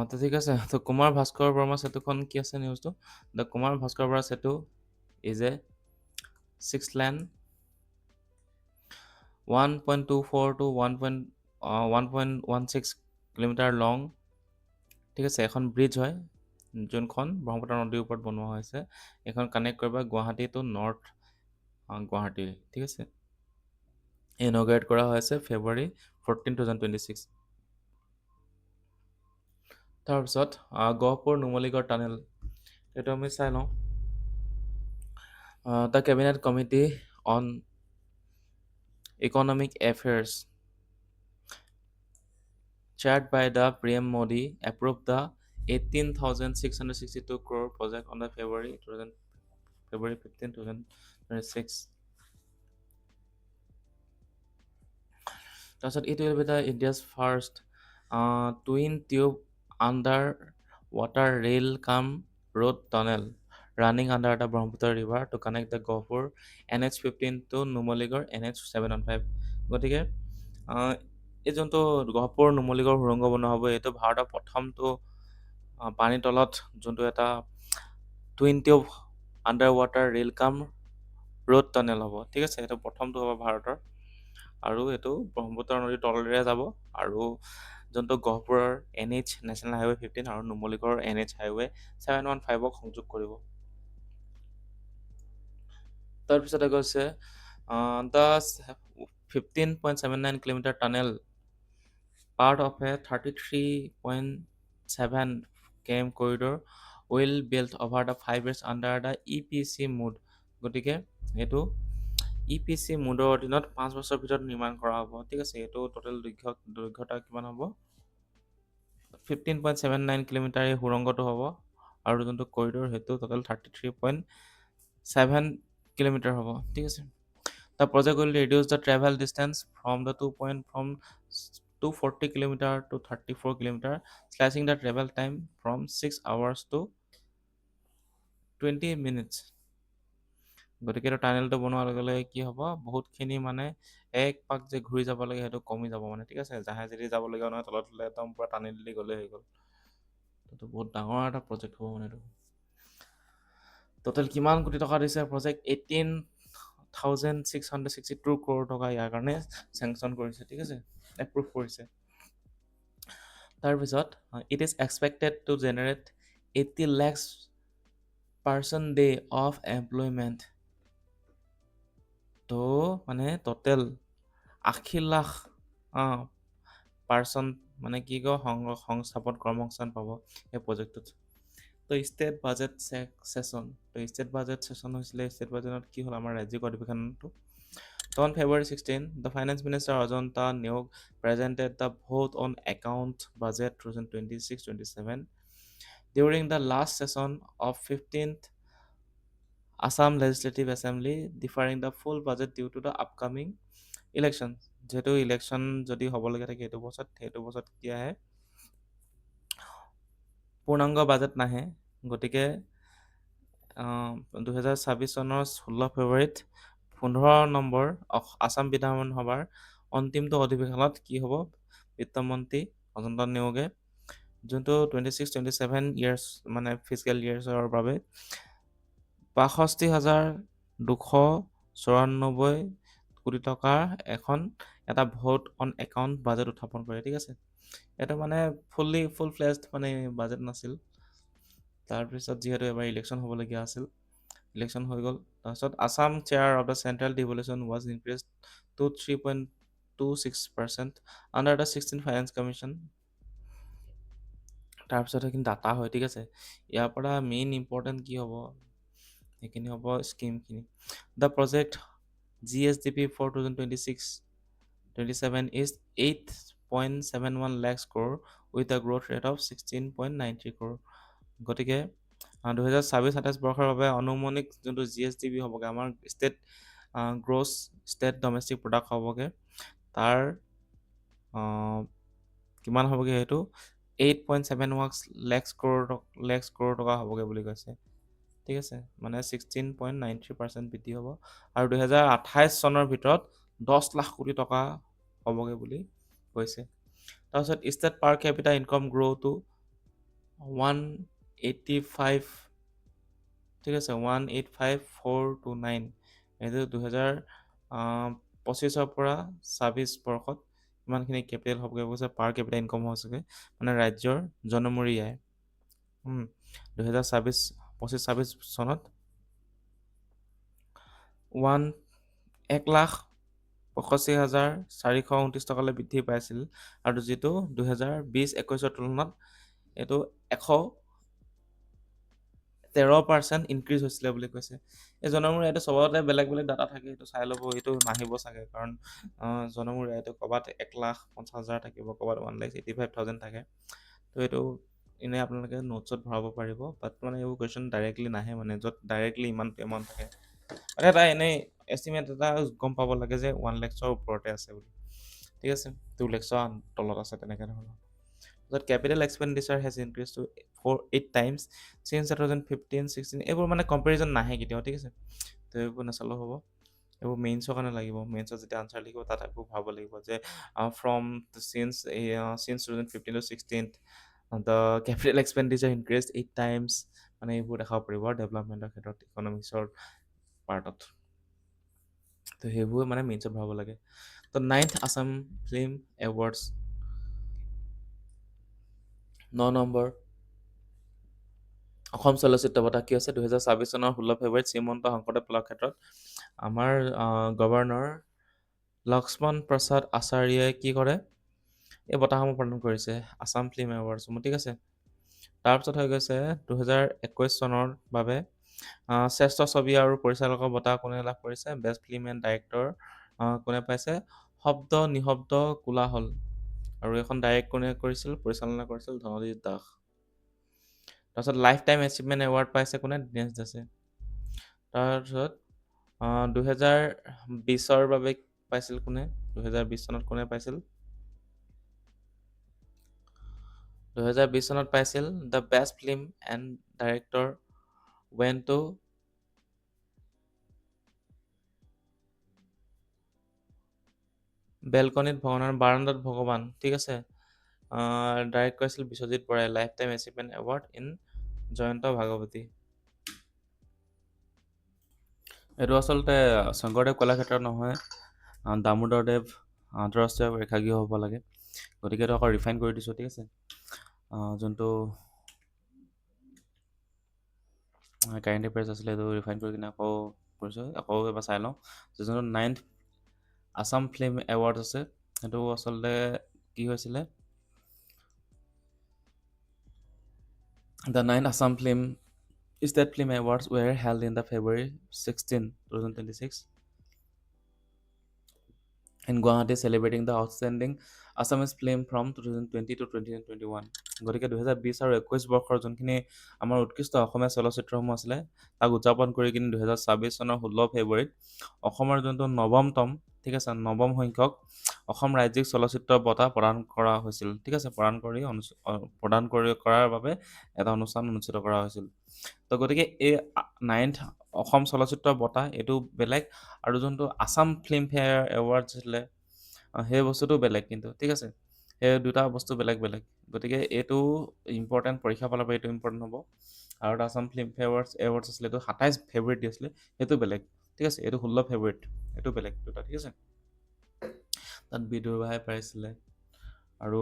তো ঠিক আছে, তো কুমাৰ ভাস্কৰ বৰ্মা সেতুখন কি আছে নিউজটো? The Kumar Bhaskar Varma Setu is a 6 lane 1.24 to 1.16 kilometre long, ঠিক আছে, এখন ব্ৰিজ হয় যোনখন ব্ৰহ্মপুত্ৰ নদীৰ ওপৰত বনোৱা হৈছে। এইখন কানেক্ট কৰিব গুৱাহাটী টু নৰ্থ গুৱাহাটী, ঠিক আছে। ইনগ্ৰেট কৰা হৈছে February 14, 2026। তাৰপিছত গহপুৰ নুমলীগড় টানেল, এইটো আমি চাই লওঁ। The cabinet committee on economic affairs chaired by the PM Modi approved the 18,662 crore project on the February 15, 2026. তাৰপিছত it will be the India's first twin tube under water rail cum road tunnel running under the Brahmaputra river to connect the Gopur NH15 to Numaligarh NH715. গতিকে এই যোনটো গহপুৰ নুমলীগড় সুৰংগ বনোৱা হ'ব, এইটো ভাৰতৰ প্ৰথমটো পানীৰ তলত যোনটো এটা twin tube under water rail কাম ৰোড টানেল হ'ব, ঠিক আছে। এইটো প্ৰথমটো হ'ব ভাৰতৰ, আৰু এইটো ব্ৰহ্মপুত্ৰ নদীৰ তলেৰে যাব, আৰু যোনটো গহপুৰৰ NH নেশ্যনেল হাইৱে 15 আৰু নুমলীগড়ৰ NH হাইৱে 715ক সংযোগ কৰিব। তাৰপিছতে কৈছে the 15.79 kilometre tunnel part of a 33.7 km corridor will built over the 5 years under the EPC mode. গতিকে এইটো EPC মোডৰ অধীনত 5 বছৰৰ ভিতৰত নিৰ্মাণ কৰা হ'ব, ঠিক আছে। এইটো টোটেল দৈৰ্ঘ্যতা কিমান হ'ব? 15.79 কিলোমিটাৰ এই সুৰংগটো হ'ব, আৰু যোনটো কৰিডৰ সেইটো টোটেল 33.7 কিলোমিটাৰ হ'ব, ঠিক আছে। The project will reduce the travel distance from the 240 kilometer to 34 kilometer, slashing the travel time from 6 hours to 20 minutes. গতিকে এইটো টানেলটো বনোৱাৰ লগে লগে কি হ'ব, বহুতখিনি মানে এক পাক যে ঘূৰি যাব লাগে সেইটো কমি যাব মানে, ঠিক আছে। জাহাজেদি যাবলগীয়া নহয়, তলত একদম পুৰা টানি দিলি গ'লে হৈ গ'ল। এইটো বহুত ডাঙৰ এটা প্ৰজেক্ট হ'ব মানে। এইটো টোটেল কিমান কোটি টকা দিছে প্ৰজেক্ট? 18,662 crore টকা ইয়াৰ কাৰণে চেংচন কৰিছে, ঠিক আছে, এপ্ৰুভ কৰিছে। তাৰপিছত it is expected to generate 80 lakhs person day of employment. তো মানে টোটেল 80 লাখ পাৰ্চন মানে কি কয় সংস্থাপন কৰ্মসংস্থান পাব এই প্ৰজেক্টটোত। তো ষ্টেট বাজেট ছেছন, তো ষ্টেট বাজেট ছেছন হৈছিলে। ষ্টেট বাজেটত কি হ'ল, আমাৰ ৰাজ্যিক অধিৱেশনটো। On February 16, the Finance Minister Ajanta Neog presented the vote on account budget 2026-27 during the last session of 15th Assam Legislative Assembly, deferring the full budget due to the upcoming election. যেহেতু election যদি হ'বলগীয়া থাকে সেইটো বছৰত কি আহে, পূৰ্ণাংগ budget নাহে। গতিকে 2026 চনৰ 16 ফেব্ৰুৱাৰীত 15 নম্বৰ আসাম বিধানসভাৰ অন্তিমটো অধিৱেশনত কি হ'ব, বিত্তমন্ত্ৰী অজন্ত নেওগে যোনটো 26-27 ইয়াৰ্ছ মানে ফিজিকেল ইয়াৰ্ছৰ বাবে 62,294 কোটি টকাৰ এটা ভোট অন একাউণ্ট বাজেট উত্থাপন কৰে, ঠিক আছে। এইটো মানে ফুল ফ্লেজড মানে বাজেট নাছিল। তাৰপিছত যিহেতু এবাৰ ইলেকশ্যন হ'বলগীয়া আছিল, ইলেকশ্যন হৈ গ'ল। তাৰপিছত Assam share of the central devolution was increase to 3.26% under the 16 finance commission. তাৰপিছত সেইখিনি ডাটা হয়, ঠিক আছে। ইয়াৰ পৰা মেইন ইম্পৰ্টেণ্ট কি হ'ব, সেইখিনি হ'ব স্কিমখিনি। The project GSDP for 2026-27 is 8.71 lakhs crore with a growth rate of 16.93 crore. গতিকে 2026-27 বৰ্ষৰ বাবে অনুমানিক যোনটো GSDP হ'বগৈ, আমাৰ state gross state domestic product হ'বগৈ, তাৰ কিমান হ'বগৈ, সেইটো 8.71 lakhs crore টকা হ'বগৈ বুলি কৈছে, ঠিক আছে। মানে 16.93% বৃদ্ধি হ'ব, আৰু 2028 চনৰ ভিতৰত 10 লাখ কোটি টকা হ'বগৈ বুলি কৈছে। তাৰপিছত ষ্টেট পাৰ কেপিটা ইনকাম গ্ৰ' টু 185, ঠিক আছে, 185,429। এইটো 2025 পৰা 26 বৰ্ষত ইমানখিনি কেপিটেল হ'বগৈ কৈছে, পাৰ কেপিটা ইনকাম হৈছেগৈ মানে ৰাজ্যৰ জনমূৰি আয় 2026 চনত 1,65,429 টকালৈ বৃদ্ধি পাইছিল, আৰু যিটো 2020-21 তুলনাত এইটো 113% ইনক্ৰিজ হৈছিলে বুলি কৈছে। এই জনমূৰি এইটো চবতে বেলেগ বেলেগ ডাটা থাকে, সেইটো চাই ল'ব, সেইটো নাহিব চাগে, কাৰণ জনমূৰি এইটো ক'ৰবাত 1,50,000 থাকিব, ক'ৰবাত 1,85,000 থাকে। তো এইটো এনেই আপোনালোকে নোটছত ভৰাব পাৰিব, বাট মানে এইবোৰ কুৱেশ্যন ডাইৰেক্টলি নাহে, মানে য'ত ডাইৰেক্টলি ইমান এমাউণ্ট থাকে, মানে এটা এনেই এষ্টিমেট এটা গম পাব লাগে যে 1 lakhৰ ওপৰতে আছে বুলি, ঠিক আছে, 2 lakhৰ তলত আছে, তেনেকৈ ধৰণৰ। That capital expenditure has increased to 8 times since 2015-16, এইবোৰ মানে কম্পেৰিজন নাহে কেতিয়াও, ঠিক আছে। তো এইবোৰ নাচালেও হ'ব, এইবোৰ মেইনছৰ কাৰণে লাগিব, মেইনছত যেতিয়া আনচাৰ লিখিব তাত এইবোৰ ভাব লাগিব যে from signs 2015 to 16 the capital expenditure increase 8 times, মানে এইবোৰ দেখাব পাৰিব ডেভেলপমেণ্টৰ ক্ষেত্ৰত, ইকনমিক্সৰ পাৰ্টত। তো সেইবোৰ মানে মেইনছত ভাব লাগে। তো 9th Assam film awards 9 number Assam চলচ্চিত্ৰ বঁটা কি হৈছে 2026 চনৰ 16 ফেব্ৰুৱাৰীত শ্ৰীমন্ত শংকৰদেৱ কলাক্ষেত্ৰত আমাৰ গভৰ্ণৰ লক্ষ্মণ প্ৰসাদ আচাৰ্যই কি কৰে, এই বঁটাসমূহ প্ৰদান কৰিছে, আছাম ফিল্ম এৱাৰ্ডছসমূহ, ঠিক আছে। তাৰপিছত হৈ গৈছে 2021 চনৰ বাবে শ্ৰেষ্ঠ ছবি আৰু পৰিচালকৰ বঁটা কোনে লাভ কৰিছে, বেষ্ট ফিল্ম এণ্ড ডাইৰেক্টৰ কোনে পাইছে, শব্দ নিশব্দ কোলাহল, আৰু এখন ডাইৰেক্ট কোনে কৰিছিল, পৰিচালনা কৰিছিল ধনজিৎ দাস। তাৰপিছত লাইফ টাইম এচিভমেণ্ট এৱাৰ্ড পাইছে কোনে, দীনেশ দাসে। তাৰপিছত 2020 বাবে পাইছিল কোনে, 2020 চনত কোনে পাইছিল, 2020 চনত পাইছিল the best film and director ৱেন টু বেলকনিত ভগৱানৰ বাৰাণ্ডাত ভগৱান, ঠিক আছে। ডাইৰেক্ট কৰিছিল বিশ্বজিৎ বৰাই। Lifetime achievement award in Jayanta Bhagawati. এইটো আচলতে শংকৰদেৱ কলাক্ষেত্ৰ নহয়, দামোদৰদেৱ আন্তঃৰাষ্ট্ৰীয় প্ৰেক্ষাগৃহ হ'ব লাগে, গতিকে এইটো আকৌ ৰিফাইন কৰি দিছোঁ, ঠিক আছে। যোনটো কাৰেণ্ট এফেয়াৰ্ছ আছিলে এইটো ৰিফাইন কৰি কিনে আকৌ কৰিছোঁ, আকৌ এবাৰ চাই লওঁ। যোনটো 9th আছাম ফিল্ম এৱাৰ্ড আছে, সেইটো আচলতে কি হৈছিলে, the 9th Assam film state film awards were held in the February 16, 2026 in Guwahati, celebrating the outstanding Assamese film from 2020 to 2021. গতিকে 2020 আৰু 21 বৰ্ষৰ যোনখিনি আমাৰ উৎকৃষ্ট অসমীয়া চলচ্চিত্ৰসমূহ আছিলে, তাক উদযাপন কৰি কিনে 2026 চনৰ 16 ফেব্ৰুৱাৰীত অসমৰ যোনটো নৱমতম, ঠিক আছে, নৱম সংখ্যক অসম ৰাজ্যিক চলচ্চিত্ৰ বঁটা প্ৰদান কৰা হৈছিল, ঠিক আছে, প্ৰদান কৰাৰ বাবে এটা অনুষ্ঠান অনুষ্ঠিত কৰা হৈছিল। তো গতিকে এই 9th অসম চলচ্চিত্ৰ বঁটা এইটো বেলেগ, আৰু যোনটো আছাম ফিল্ম ফেয়াৰ এৱাৰ্ডছ আছিলে সেই বস্তুটো বেলেগ কিন্তু, ঠিক আছে, সেই দুটা বস্তু বেলেগ বেলেগ। গতিকে এইটো ইম্পৰ্টেণ্ট, পৰীক্ষা ফালৰ পৰা এইটো ইম্পৰ্টেণ্ট হ'ব। আৰু এটা আছাম ফিল্ম এৱাৰ্ডছ আছিলে, এইটো 27 ফেব্ৰুৱাৰীত দি আছিলে, সেইটো বেলেগ, ঠিক আছে, এইটো 16 ফেব্ৰুৱাৰীত, এইটো বেলেগ দুটা, ঠিক আছে। তাত বিদুৰ ভাই পাইছিলে, আৰু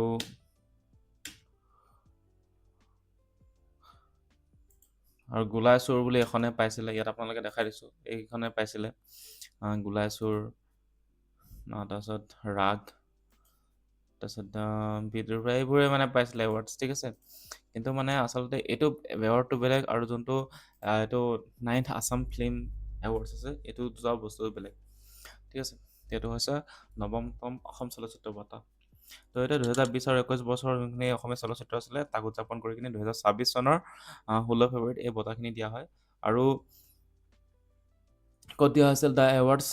গোলাই চোৰ বুলি এখনে পাইছিলে, ইয়াত আপোনালোকে দেখাই দিছোঁ, এইখনে পাইছিলে, গোলাই চোৰ, তাৰপিছত ৰাগ, তাৰপিছত বিদুৰ ভাই, এইবোৰে মানে পাইছিলে এৱাৰ্ডছ, ঠিক আছে। কিন্তু মানে আচলতে এইটো এৱাৰ্ডটো বেলেগ, আৰু যোনটো এইটো 9th আছাম ফিল্ম এৱাৰ্ডছ আছে, এইটো দুটা বস্তু বেলেগ, ঠিক আছে। এইটো হৈছে নৱমতম অসম চলচ্চিত্ৰ বঁটা। তো এইটো 2020 আৰু 21 বছৰৰ যোনখিনি অসমীয়া চলচ্চিত্ৰ আছিলে তাক উদযাপন কৰি কিনে 2026 চনৰ 16 ফেব্ৰুৱাৰীত এই বঁটাখিনি দিয়া হয়। আৰু ক'ত দিয়া হৈছিল, দ্য এৱাৰ্ডছ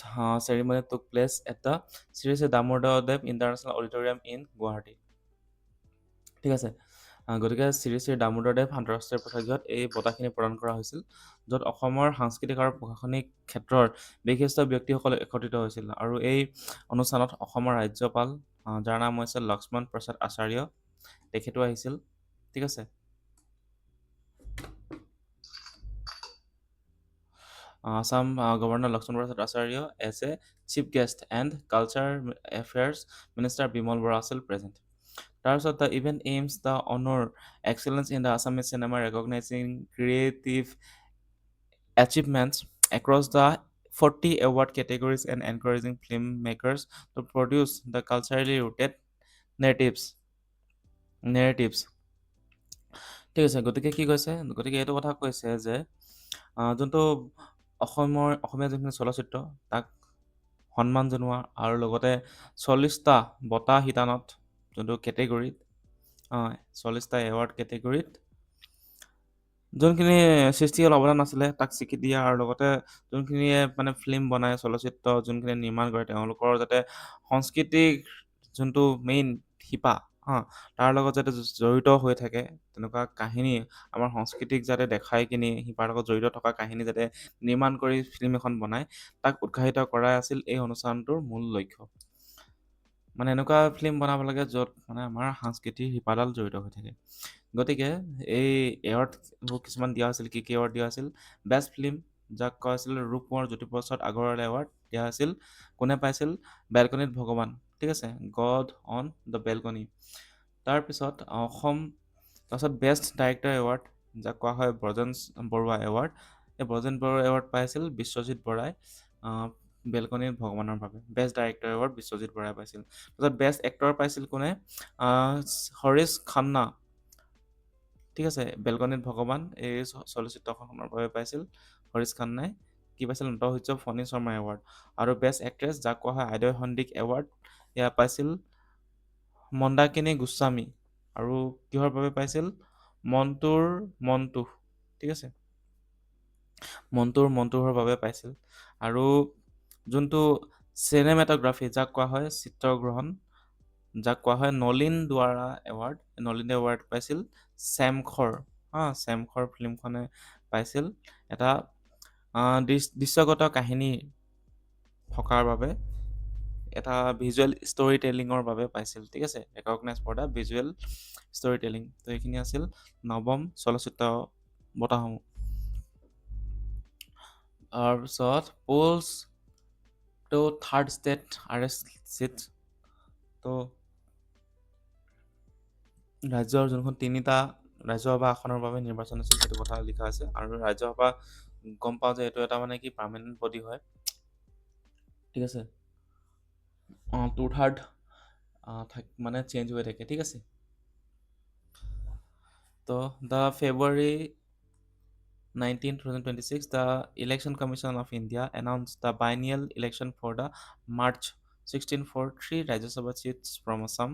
চেৰিমনি টুক place at the Shri Shri Damodardev international auditorium in Guwahati, ঠিক আছে। গতিকে শ্ৰী শ্ৰী দামোদৰদেৱ আন্তঃৰাষ্ট্ৰীয় প্ৰেক্ষাগৃহত এই বঁটাখিনি প্ৰদান কৰা হৈছিল, য'ত অসমৰ সাংস্কৃতিক আৰু প্ৰশাসনিক ক্ষেত্ৰৰ বিশিষ্ট ব্যক্তিসকলে একত্ৰিত হৈছিল। আৰু এই অনুষ্ঠানত অসমৰ ৰাজ্যপাল, যাৰ নাম হৈছে লক্ষ্মণ প্ৰসাদ আচাৰ্য, তেখেতো আহিছিল, ঠিক আছে। Assam Governor Lakshman Prasad Acharya as a chief guest and Culture Affairs Minister Bimal Bora আছিল present. তাৰপিছত the event aims the honor excellence in the Assamese cinema, recognizing creative achievements across the 40 award categories and encouraging filmmakers to produce the culturally rooted narratives. ঠিক আছে, গতিকে কি কৈছে, গতিকে এইটো কথা কৈছে যে যোনটো অসমীয়া যোনখিনি চলচ্চিত্ৰ তাক সন্মান জনোৱা আৰু লগতে 40টা বঁটা শিতানত যোনটো কেটেগৰীত 40টা এৱাৰ্ড কেটেগৰীত যোনখিনি সৃষ্টিশীল অৱদান আছিলে তাক স্বীকৃতি দিয়া আৰু লগতে যোনখিনিয়ে মানে ফিল্ম বনায় চলচ্চিত্ৰ যোনখিনি নিৰ্মাণ কৰে তেওঁলোকৰ যাতে সংস্কৃতিক যোনটো মেইন শিপা হা তাৰ লগত যাতে জড়িত হৈ থাকে তেনেকুৱা কাহিনী আমাৰ সংস্কৃতিক যাতে দেখাই কিনি শিপাৰ লগত জড়িত থকা কাহিনী যাতে নিৰ্মাণ কৰি ফিল্ম এখন বনায় তাক উৎসাহিত কৰাই আছিল এই অনুষ্ঠানটোৰ মূল লক্ষ্য। মানে এনেকুৱা ফিল্ম বনাব লাগে য'ত মানে আমাৰ সাংস্কৃতিক শিপাডাল জড়িত হৈ থাকে। গতিকে এই এৱাৰ্ডবোৰ কিছুমান দিয়া হৈছিল, কি এৱাৰ্ড দিয়া হৈছিল? বেষ্ট ফিল্ম যাক কোৱা হৈছিল ৰূপ কোঁৱৰ জ্যোতিপ্ৰসাদ আগৰৱালা এৱাৰ্ড দিয়া হৈছিল। কোনে পাইছিল? বেলকনিত ভগৱান, ঠিক আছে, গড অন দ্য বেলকনি। তাৰপিছত তাৰপিছত বেষ্ট ডাইৰেক্টৰ এৱাৰ্ড যাক কোৱা হয় ব্ৰজেন বৰুৱা এৱাৰ্ড। এই ব্ৰজেন বৰুৱা এৱাৰ্ড পাইছিল বিশ্বজিৎ বৰাই বেলকনিত ভগৱানৰ বাবে। বেষ্ট ডাইৰেক্টৰ এৱাৰ্ড বিশ্বজিৎ বৰাই পাইছিল। তাৰপিছত বেষ্ট এক্টৰ পাইছিল কোনে? হৰিশ খান্না, ঠিক আছে, বেলকনিত ভগৱান এই চলচ্চিত্ৰখনৰ বাবে পাইছিল হৰিশ খান্নাই। কি পাইছিল? নটসূৰ্য ফণী শৰ্মা এৱাৰ্ড। আৰু বেষ্ট এক্ট্ৰেছ যাক কোৱা হয় আইদৈ সন্দিক এৱাৰ্ড, এয়া পাইছিল মন্দাকিনী গোস্বামী। আৰু কিহৰ বাবে পাইছিল? মন্টুৰ, ঠিক আছে, মন্টুৰ বাবে পাইছিল। আৰু যোনটো চিনেমেটগ্ৰাফী যাক কোৱা হয় চিত্ৰগ্ৰহণ যাক কোৱা হয় নলিন দুৱাৰা এৱাৰ্ড, নলিন এৱাৰ্ড পাইছিল চেমখৰ। চেমখৰ ফিল্মখনে পাইছিল এটা দৃশ্যগত কাহিনী থকাৰ বাবে, এটা ভিজুৱেল ষ্টৰি টেলিঙৰ বাবে পাইছিল, ঠিক আছে, recognise for the visual story telling. তো এইখিনি আছিল নৱম চলচ্চিত্ৰ বঁটাসমূহ। তাৰপিছত polls to third state arrest seat. তো ৰাজ্যৰ যোনখন তিনিটা ৰাজ্যসভা আসনৰ বাবে নিৰ্বাচন আছিল সেইটো কথা লিখা আছে। আৰু ৰাজ্যসভা গম পাওঁ যে এইটো এটা মানে কি পাৰ্মানেণ্ট বডি হয়, ঠিক আছে, টু থাৰ্ড মানে চেঞ্জ হৈ থাকে, ঠিক আছে। তো the February 19, 2026, the Election Commission of India announced the biennial election for the March 16 for 3 Rajya Sabha seats from Assam.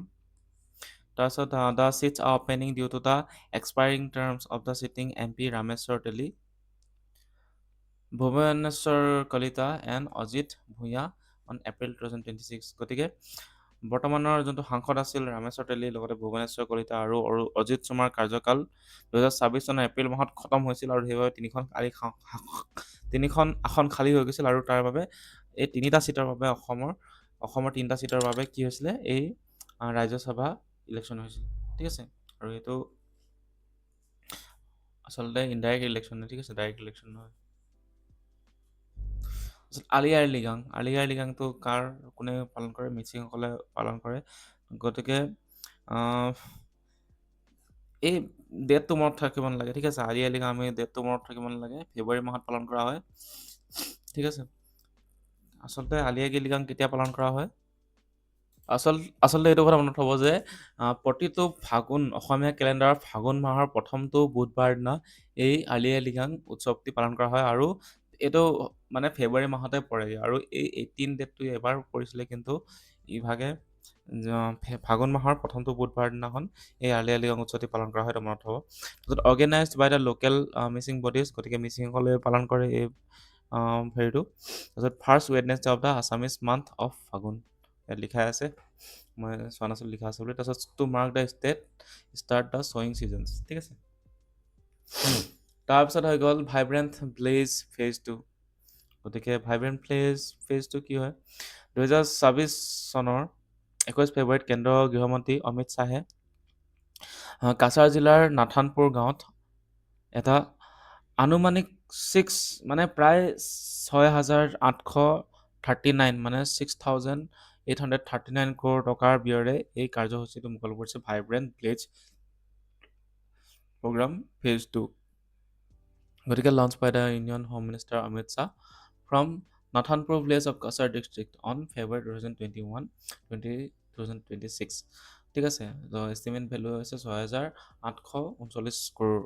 তাৰপিছত the seats are opening due to the expiring terms of the sitting MP Rameshwar Teli, Bhubaneswar Kalita and Ajit Bhuya on April 2026. গতিকে বৰ্তমানৰ যোনটো সাংসদ আছিল ৰামেশ্বৰ তেলী, লগতে ভুৱনেশ্বৰ কলিতা আৰু অজিত চুমাৰ কাৰ্যকাল 2026 চনৰ এপ্ৰিল মাহত খতম হৈছিল আৰু সেইবাবে তিনিখন আসন খালী হৈ গৈছিল। আৰু তাৰ বাবে এই তিনিটা চিটৰ বাবে অসমৰ তিনিটা চিটৰ বাবে কি হৈছিলে? এই ৰাজ্যসভা ইলেকশ্যন হৈছিল, ঠিক আছে। আৰু এইটো আচলতে ইনডাইৰেক্ট ইলেকশ্যন, ঠিক আছে, ডাইৰেক্ট ইলেকশ্যন নহয়। আলি আই লৃগাংটো কোনে পালন কৰে? মিচিংসকলে পালন কৰে। গতিকে এই ডেটটো মনত থাকিব নালাগে, ঠিক আছে, আলি আই লৃগাং আমি ডেটটো মনত থাকিব নালাগে, ফেব্ৰুৱাৰী মাহত পালন কৰা হয়, ঠিক আছে। আচলতে আলি আই লৃগাং কেতিয়া পালন কৰা হয়? আচলতে এইটো কথা মনত হ'ব যে প্ৰতিটো অসমীয়া কেলেণ্ডাৰৰ ফাগুন মাহৰ প্ৰথমটো বুধবাৰ দিনা এই আলি আই লৃগাং উৎসৱটি পালন কৰা হয়। আৰু এইটো মানে ফেব্ৰুৱাৰী মাহতে পৰেগৈ। আৰু এই 18 ডেটটো এবাৰ পৰিছিলে, কিন্তু ইভাগে ফাগুন মাহৰ প্ৰথমটো বুধবাৰ দিনাখন এই আলি আই লৃগাং উৎসৱটি পালন কৰা হয়, এইটো মনত হ'ব। তাৰপিছত organized by the local Mising bodies, গতিকে মিচিংসকলে পালন কৰে এই হেৰিটো। তাৰপিছত first Wednesday of the Assamese month of Phagun, ইয়াত লিখাই আছে, মই চোৱা নাছিলোঁ লিখা আছে বুলি। তাৰপিছত to mark the start the শ্বয়িং ছিজনছ, ঠিক আছে। তাৰপিছত হৈ গ'ল ভাইব্ৰেণ্ট ভিলেজ ফেজ 2। গতিকে ভাইব্ৰেণ্ট ভিলেজ ফেজ 2 কি হয়? 2026 চনৰ 21 ফেব্ৰুৱাৰীত কেন্দ্ৰীয় গৃহমন্ত্ৰী অমিত শ্বাহে কাছাৰ জিলাৰ নাথানপুৰ গাঁৱত এটা আনুমানিক মানে প্ৰায় 6,839 মানে 6,839 crore টকাৰ ব্যয়েৰে এই কাৰ্যসূচীটো মুকলি কৰিছে ভাইব্ৰেণ্ট ভিলেজ প্ৰগ্ৰাম ফেজ 2। গতিকে launch by the union home minister Amit Shah from Nathanpur village of Cachar district on February 2026। ঠিক আছে, তো এষ্টিমেট ভেলু হৈছে 6,839 crore.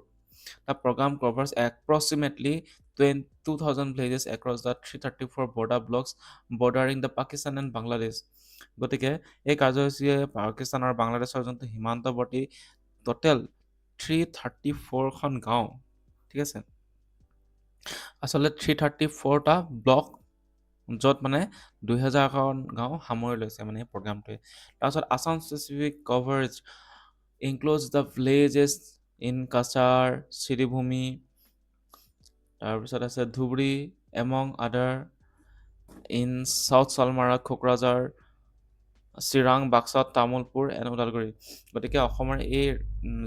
The program covers approximately 22,000 villages across the 334 border blocks bordering the Pakistan and Bangladesh. গতিকে এই কাৰ্যসূচীয়ে পাকিস্তান আৰু বাংলাদেশৰ যোনটো সীমান্তৱৰ্তী টোটেল 334খন গাঁও, ঠিক আছে, আচলতে 334টা ব্লক, য'ত মানে 2000খন গাঁও সামৰি লৈছে মানে এই প্ৰগ্ৰামটোৱে। তাৰপিছত Assam specific coverage includes the villages in Cachar, Sribhumi, তাৰপিছত আছে Dhubri, among other, in south Salmara, Kokrajhar, Chirang, Baksa, Tamulpur and Udalguri. গতিকে অসমৰ এই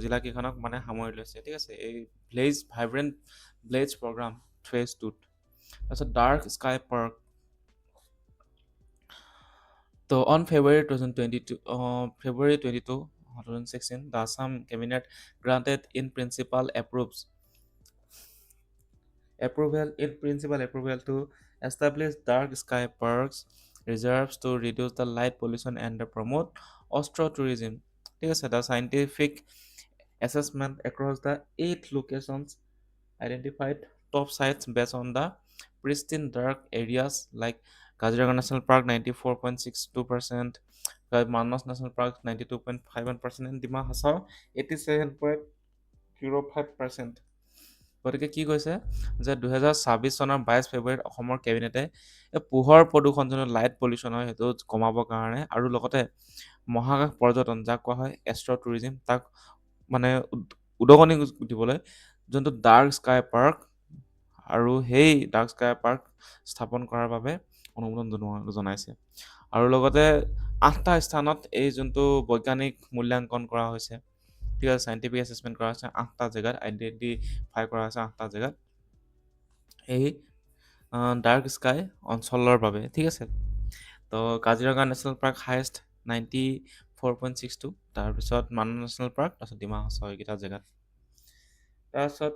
জিলাকেইখনক মানে সামৰি লৈছে, ঠিক আছে, এই ভাইব্ৰেণ্ট ভিলেজ প্ৰগ্ৰাম ফেজ 2। তাৰপিছত ডাৰ্ক স্কাই পাৰ্ক। তো on February 2022, February 22, 2016, the Assam Cabinet granted in principle approval to establish dark sky parks reserves to reduce the light pollution and promote astrotourism. ঠিক আছে, the scientific assessment across the 8 locations identified top sites based on the pristine dark areas like Kaziranga National Park 94.62%, Manas National Park 92.51%, and Dima Hasao 87.05%. গতিকে কি কৈছে যে 2026 চনৰ 22 ফেব্ৰুৱাৰীত অসমৰ কেবিনেটে এই পোহৰ প্ৰদূষণ যোনটো লাইট পলিউশ্যন হয় সেইটো কমাবৰ কাৰণে আৰু লগতে মহাকাশ পৰ্যটন যাক কোৱা হয় এষ্ট্ৰ টুৰিজিম তাক মানে উদগনি দিবলৈ যোনটো ডাৰ্ক স্কাই পাৰ্ক আৰু সেই ডাৰ্ক স্কাই পাৰ্ক স্থাপন কৰাৰ বাবে অনুমোদন জনাইছে। আৰু লগতে 8টা স্থানত এই যোনটো বৈজ্ঞানিক মূল্যাংকন কৰা হৈছে, ঠিক আছে, চাইণ্টিফিক এছেছমেণ্ট কৰা হৈছে 8টা জেগাত, আইডেণ্টিফাই কৰা হৈছে 8টা জেগাত এই ডাৰ্ক স্কাই অঞ্চলৰ বাবে, ঠিক আছে। তো কাজিৰঙা নেশ্যনেল পাৰ্ক হায়েষ্ট 94.62, তাৰপিছত মানাহ নেশ্যনেল পাৰ্ক, তাৰপিছত ডিমা হাছাও এইকেইটা জেগাত। তাৰপিছত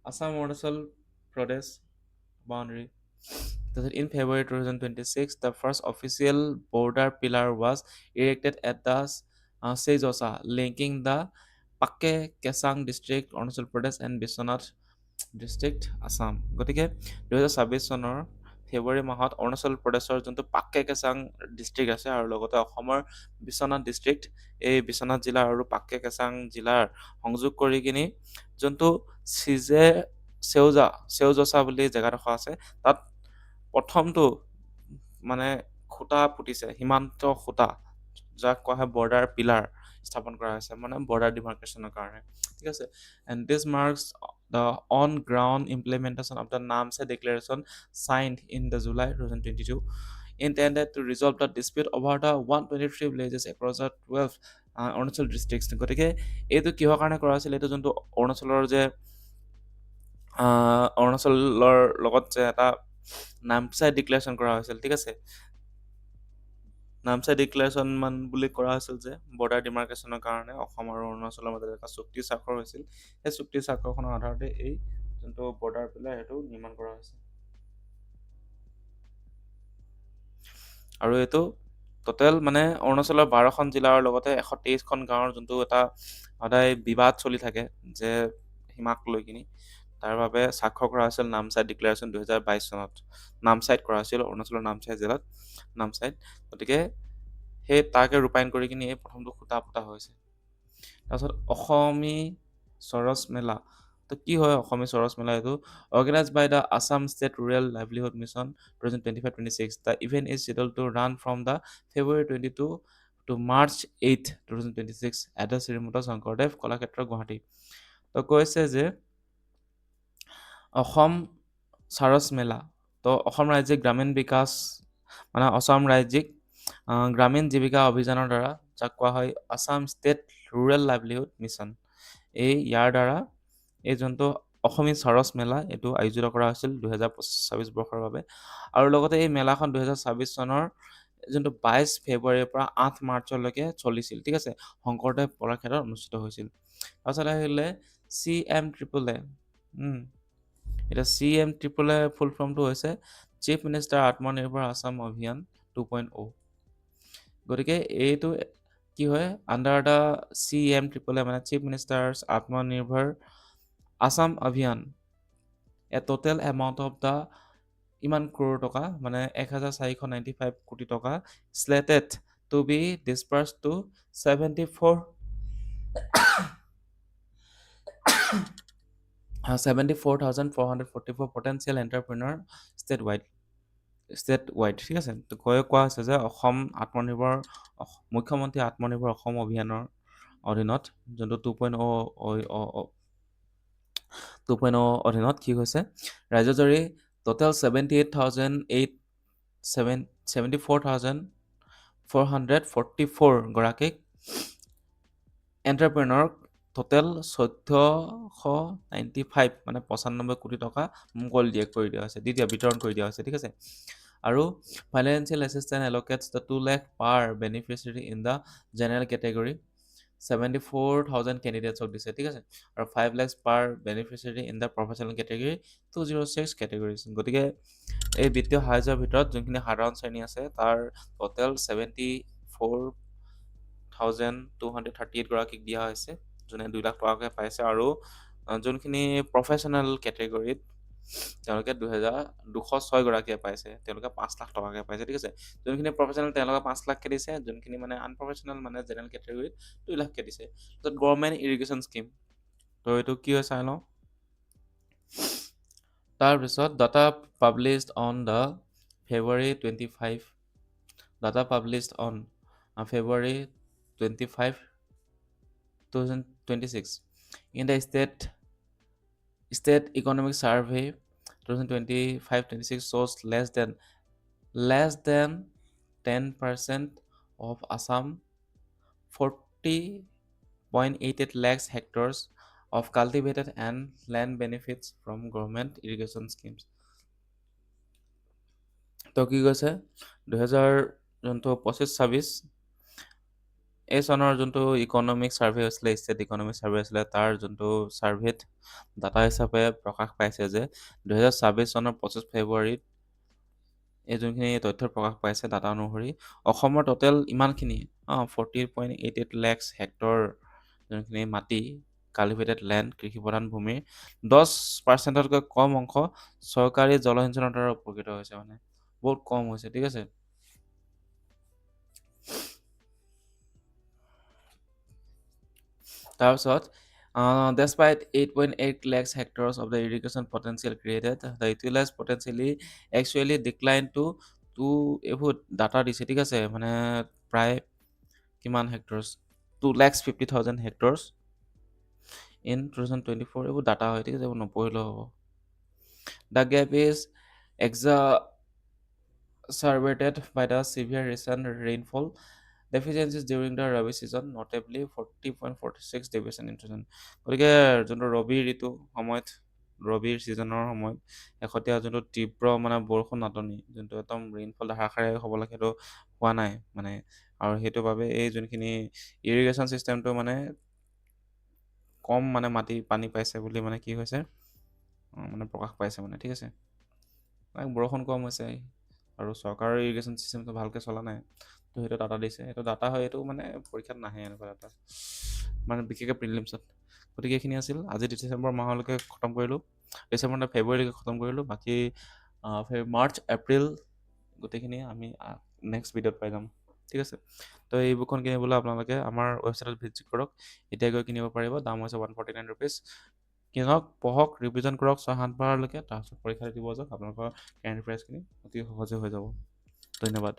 Assam Arunachal Pradesh boundary. In February 2026, the first official border pillar was erected at the Seijosa, linking the Pakke Kesang district, Arunachal Pradesh and Biswanath district, Assam. গতিকে 2026 চনৰ ফেব্ৰুৱাৰী মাহত অৰুণাচল প্ৰদেশৰ যোনটো পাক্কে কেচাং ডিষ্ট্ৰিক্ট আছে আৰু লগতে অসমৰ বিশ্বনাথ ডিষ্ট্ৰিক্ট, এই বিশ্বনাথ জিলা আৰু পাক্কে কেচাং জিলাৰ সংযোগ কৰি কিনি যোনটো সেউজচা বুলি জেগাডোখৰ আছে তাত প্ৰথমটো মানে খুঁটা পুতিছে, সীমান্ত খুঁটা যাক কোৱা হয় বৰ্ডাৰ পিলাৰ স্থাপন কৰা হৈছে মানে বৰ্ডাৰ ডিমাৰ্কেশ্যনৰ কাৰণে, ঠিক আছে। And this marks the on-ground implementation of the Namsa Declaration signed in the July 2022 intended to resolve the dispute over the 123 villages across the 12 Arunachal districts. গতিকে এইটো কিহৰ কাৰণে কৰা হৈছিল, এইটো যোনটো অৰুণাচলৰ যে অৰুণাচলৰ লগত যে এটা নামচাই ডিক্লেৰেশ্যন কৰা হৈছিল, ঠিক আছে, নামচাই ডিক্লেৰেশ্যন বুলি কৰা হৈছিল যে বৰ্ডাৰ ডিমাৰ্কেশ্যনৰ কাৰণে অসম আৰু অৰুণাচলৰ মাজত এটা চুক্তি স্বাক্ষৰ হৈছিল। সেই চুক্তি স্বাক্ষৰখনৰ আধাৰতে এই যোনটো বৰ্ডাৰ পিলাৰ সেইটো নিৰ্মাণ কৰা হৈছে। আৰু এইটো টোটেল মানে অৰুণাচলৰ 12খন জিলাৰ লগতে 123খন গাঁৱৰ যোনটো এটা সদায় বিবাদ চলি থাকে যে সীমাক লৈ কিনি, তাৰ বাবে স্বাক্ষৰ কৰা হৈছিল নামচাই ডিক্লেৰেশ্যন 2022 চনত। নামচাইত কৰা হৈছিল, অৰুণাচলৰ নামচাই জিলাত, নামচাইত। গতিকে সেই তাকে ৰূপায়ণ কৰি কিনি এই প্ৰথমটো খুঁটা পুতা হৈছে। তাৰপিছত অসমী সৰচ মেলা। তো কি হয় অসমী সৰচ মেলা, এইটো organize by the Assam state rural livelihood mission 2025-26. The event is scheduled to run from the February 22 to March 8, 2026 at the Srimanta Sankardev Kalakshetra, Guwahati. তো কৈছে যে অসম সাৰস মেলা, তো অসম ৰাজ্যিক গ্ৰামীণ বিকাশ মানে অসম ৰাজ্যিক গ্ৰামীণ জীৱিকা অভিযানৰ দ্বাৰা যাক কোৱা হয় Assam state rural livelihood mission, ইয়াৰ দ্বাৰা এই যোনটো অসমী সৰচ মেলা এইটো আয়োজিত কৰা হৈছিল 2026 বৰ্ষৰ বাবে। আৰু লগতে এই মেলাখন 2026 চনৰ যোনটো 22 ফেব্ৰুৱাৰীৰ পৰা 8 মাৰ্চলৈকে চলিছিল, ঠিক আছে, শংকৰদেৱ কলাক্ষেত্ৰত অনুষ্ঠিত হৈছিল। তাৰপিছত আহিলে CM-AAA। এতিয়া CM-AAA ফুল ফৰ্মটো হৈছে চিফ মিনিষ্টাৰ আত্মনিৰ্ভৰ আছাম অভিযান 2.0। গতিকে এইটো কি হয় under the CM triple A মানে চিফ মিনিষ্টাৰ্ছ আত্মনিৰ্ভৰ আছাম অভিযান এ টোটেল এমাউণ্ট অফ দ্য ইমান কৰোৰ টকা মানে 1495 কোটি টকা slated to be dispersed to 74 74,444 potential entrepreneur statewide statewide ঠিক আছে তো কোৱা হৈছে যে অসম আত্মনিৰ্ভৰ মুখ্যমন্ত্ৰী আত্মনিৰ্ভৰ অসম অভিযানৰ অধীনত যোনটো 2.0 অধীনত কি হৈছে ৰাজ্যজুৰি টোটেল 74,444 গৰাকীক এণ্টাৰপ্ৰেনৰক টোটেল 1495 মানে 95 কোটি টকা কৰি দিয়া হৈছে বিতৰণ কৰি দিয়া হৈছে ঠিক আছে আৰু financial assistant allocates the 2 lakh per beneficiary in the general category 74,000 কেণ্ডিডেটছক দিছে ঠিক আছে আৰু 5 lakhs per beneficiary in the professional category 206 categories গতিকে এই বিত্তীয় সাহায্যৰ ভিতৰত যোনখিনি সাধাৰণ শ্ৰেণী আছে তাৰ টোটেল 74,238 গৰাকীক দিয়া হৈছে যোনে 2 লাখ টকাকৈ পাইছে আৰু যোনখিনি প্ৰফেচনেল কেটেগৰীত তেওঁলোকে 206 গৰাকীয়ে পাইছে তেওঁলোকে 5 লাখ টকাকৈ পাইছে ঠিক আছে যোনখিনি প্ৰফেচনেল তেওঁলোকে 5 লাখকৈ দিছে যোনখিনি মানে আনপ্ৰফেচনেল মানে জেনেৰেল কেটেগৰীত 2 লাখকৈ দিছে তাৰপিছত গভৰ্ণমেণ্ট ইৰিগেশ্যন স্কিম তো এইটো কি হয় চাই লওঁ তাৰপিছত data published on the February 25 data published on February 25 2026 in the state economic survey 2025-26 shows less than 10% of Assam 40.88 lakhs hectares of cultivated and land benefits from government irrigation schemes তো কি কৈছে 2025-26 এই চনৰ যোনটো ইকনমিক ছাৰ্ভে হৈছিলে state economic survey হৈছিলে তাৰ যোনটো ছাৰ্ভেত ডাটা হিচাপে প্ৰকাশ পাইছে যে 2026 চনৰ 25 ফেব্ৰুৱাৰীত এই যোনখিনি তথ্য প্ৰকাশ পাইছে ডাটা অনুসৰি অসমৰ টোটেল ইমানখিনি 40.88 lakhs হেক্টৰ যোনখিনি মাটি কাল্টিভেটেড লেণ্ড কৃষি প্ৰধান ভূমিৰ 10%তকৈ কম অংশ চৰকাৰী জলসিঞ্চনৰ দ্বাৰা উপকৃত হৈছে মানে বহুত কম হৈছে ঠিক আছে তাৰপিছত despite 8.8 lakhs hectares of the irrigation potential created the utilized potentially actually declined to এইবোৰ ডাটা দিছে ঠিক আছে মানে প্ৰায় কিমান হেক্টৰছ 2,50,000 hectares in 2024 এইবোৰ ডাটা হয় ঠিক আছে এইবোৰ নপঢ়িলেও হ'ব the gap is exacerbated by the severe recent rainfall deficiencies during the Rabi season, notably 40.46 deviation in season. গতিকে যোনটো ৰবি ঋতু সময়ত ৰবিৰ ছিজনৰ সময়ত শেহতীয়া যোনটো তীব্ৰ মানে বৰষুণ নাটনি যোনটো একদম ৰেইনফল ধাৰাসাৰে হ'ব লাগে সেইটো হোৱা নাই মানে আৰু সেইটোৰ বাবে এই যোনখিনি ইৰিগেশ্যন ছিষ্টেমটো মানে কম মানে মাটি পানী পাইছে বুলি মানে কি হৈছে মানে প্ৰকাশ পাইছে মানে ঠিক আছে বৰষুণ কম হৈছে আৰু চৰকাৰৰ ইৰিগেশ্যন ছিষ্টেমটো ভালকৈ চলা নাই তো সেইটো ডাটা দিছে সেইটো ডাটা হয় এইটো মানে পৰীক্ষাত নাহে এনেকুৱা ডাটা মানে বিশেষকৈ প্ৰিলিমছত গতিকে এইখিনি আছিল আজি ডিচেম্বৰ মাহলৈকে খতম কৰিলোঁ ডিচেম্বৰ ফেব্ৰুৱাৰীলৈকে খতম কৰিলোঁ বাকী মাৰ্চ এপ্ৰিল গোটেইখিনি আমি নেক্সট ভিডিঅ'ত পাই যাম ঠিক আছে তো এই বুকখন কিনিবলৈ আপোনালোকে আমাৰ ৱেবছাইটত ভিজিট কৰক এতিয়া গৈ কিনিব পাৰিব দাম হৈছে 149 rupees কিনক পঢ়ক ৰিভিজন কৰক 6-7 বাৰলৈকে তাৰপিছত পৰীক্ষা দিব যাওক আপোনালোকৰ কাৰেণ্ট এফেয়াৰ্ছখিনি অতি সহজে হৈ যাব ধন্যবাদ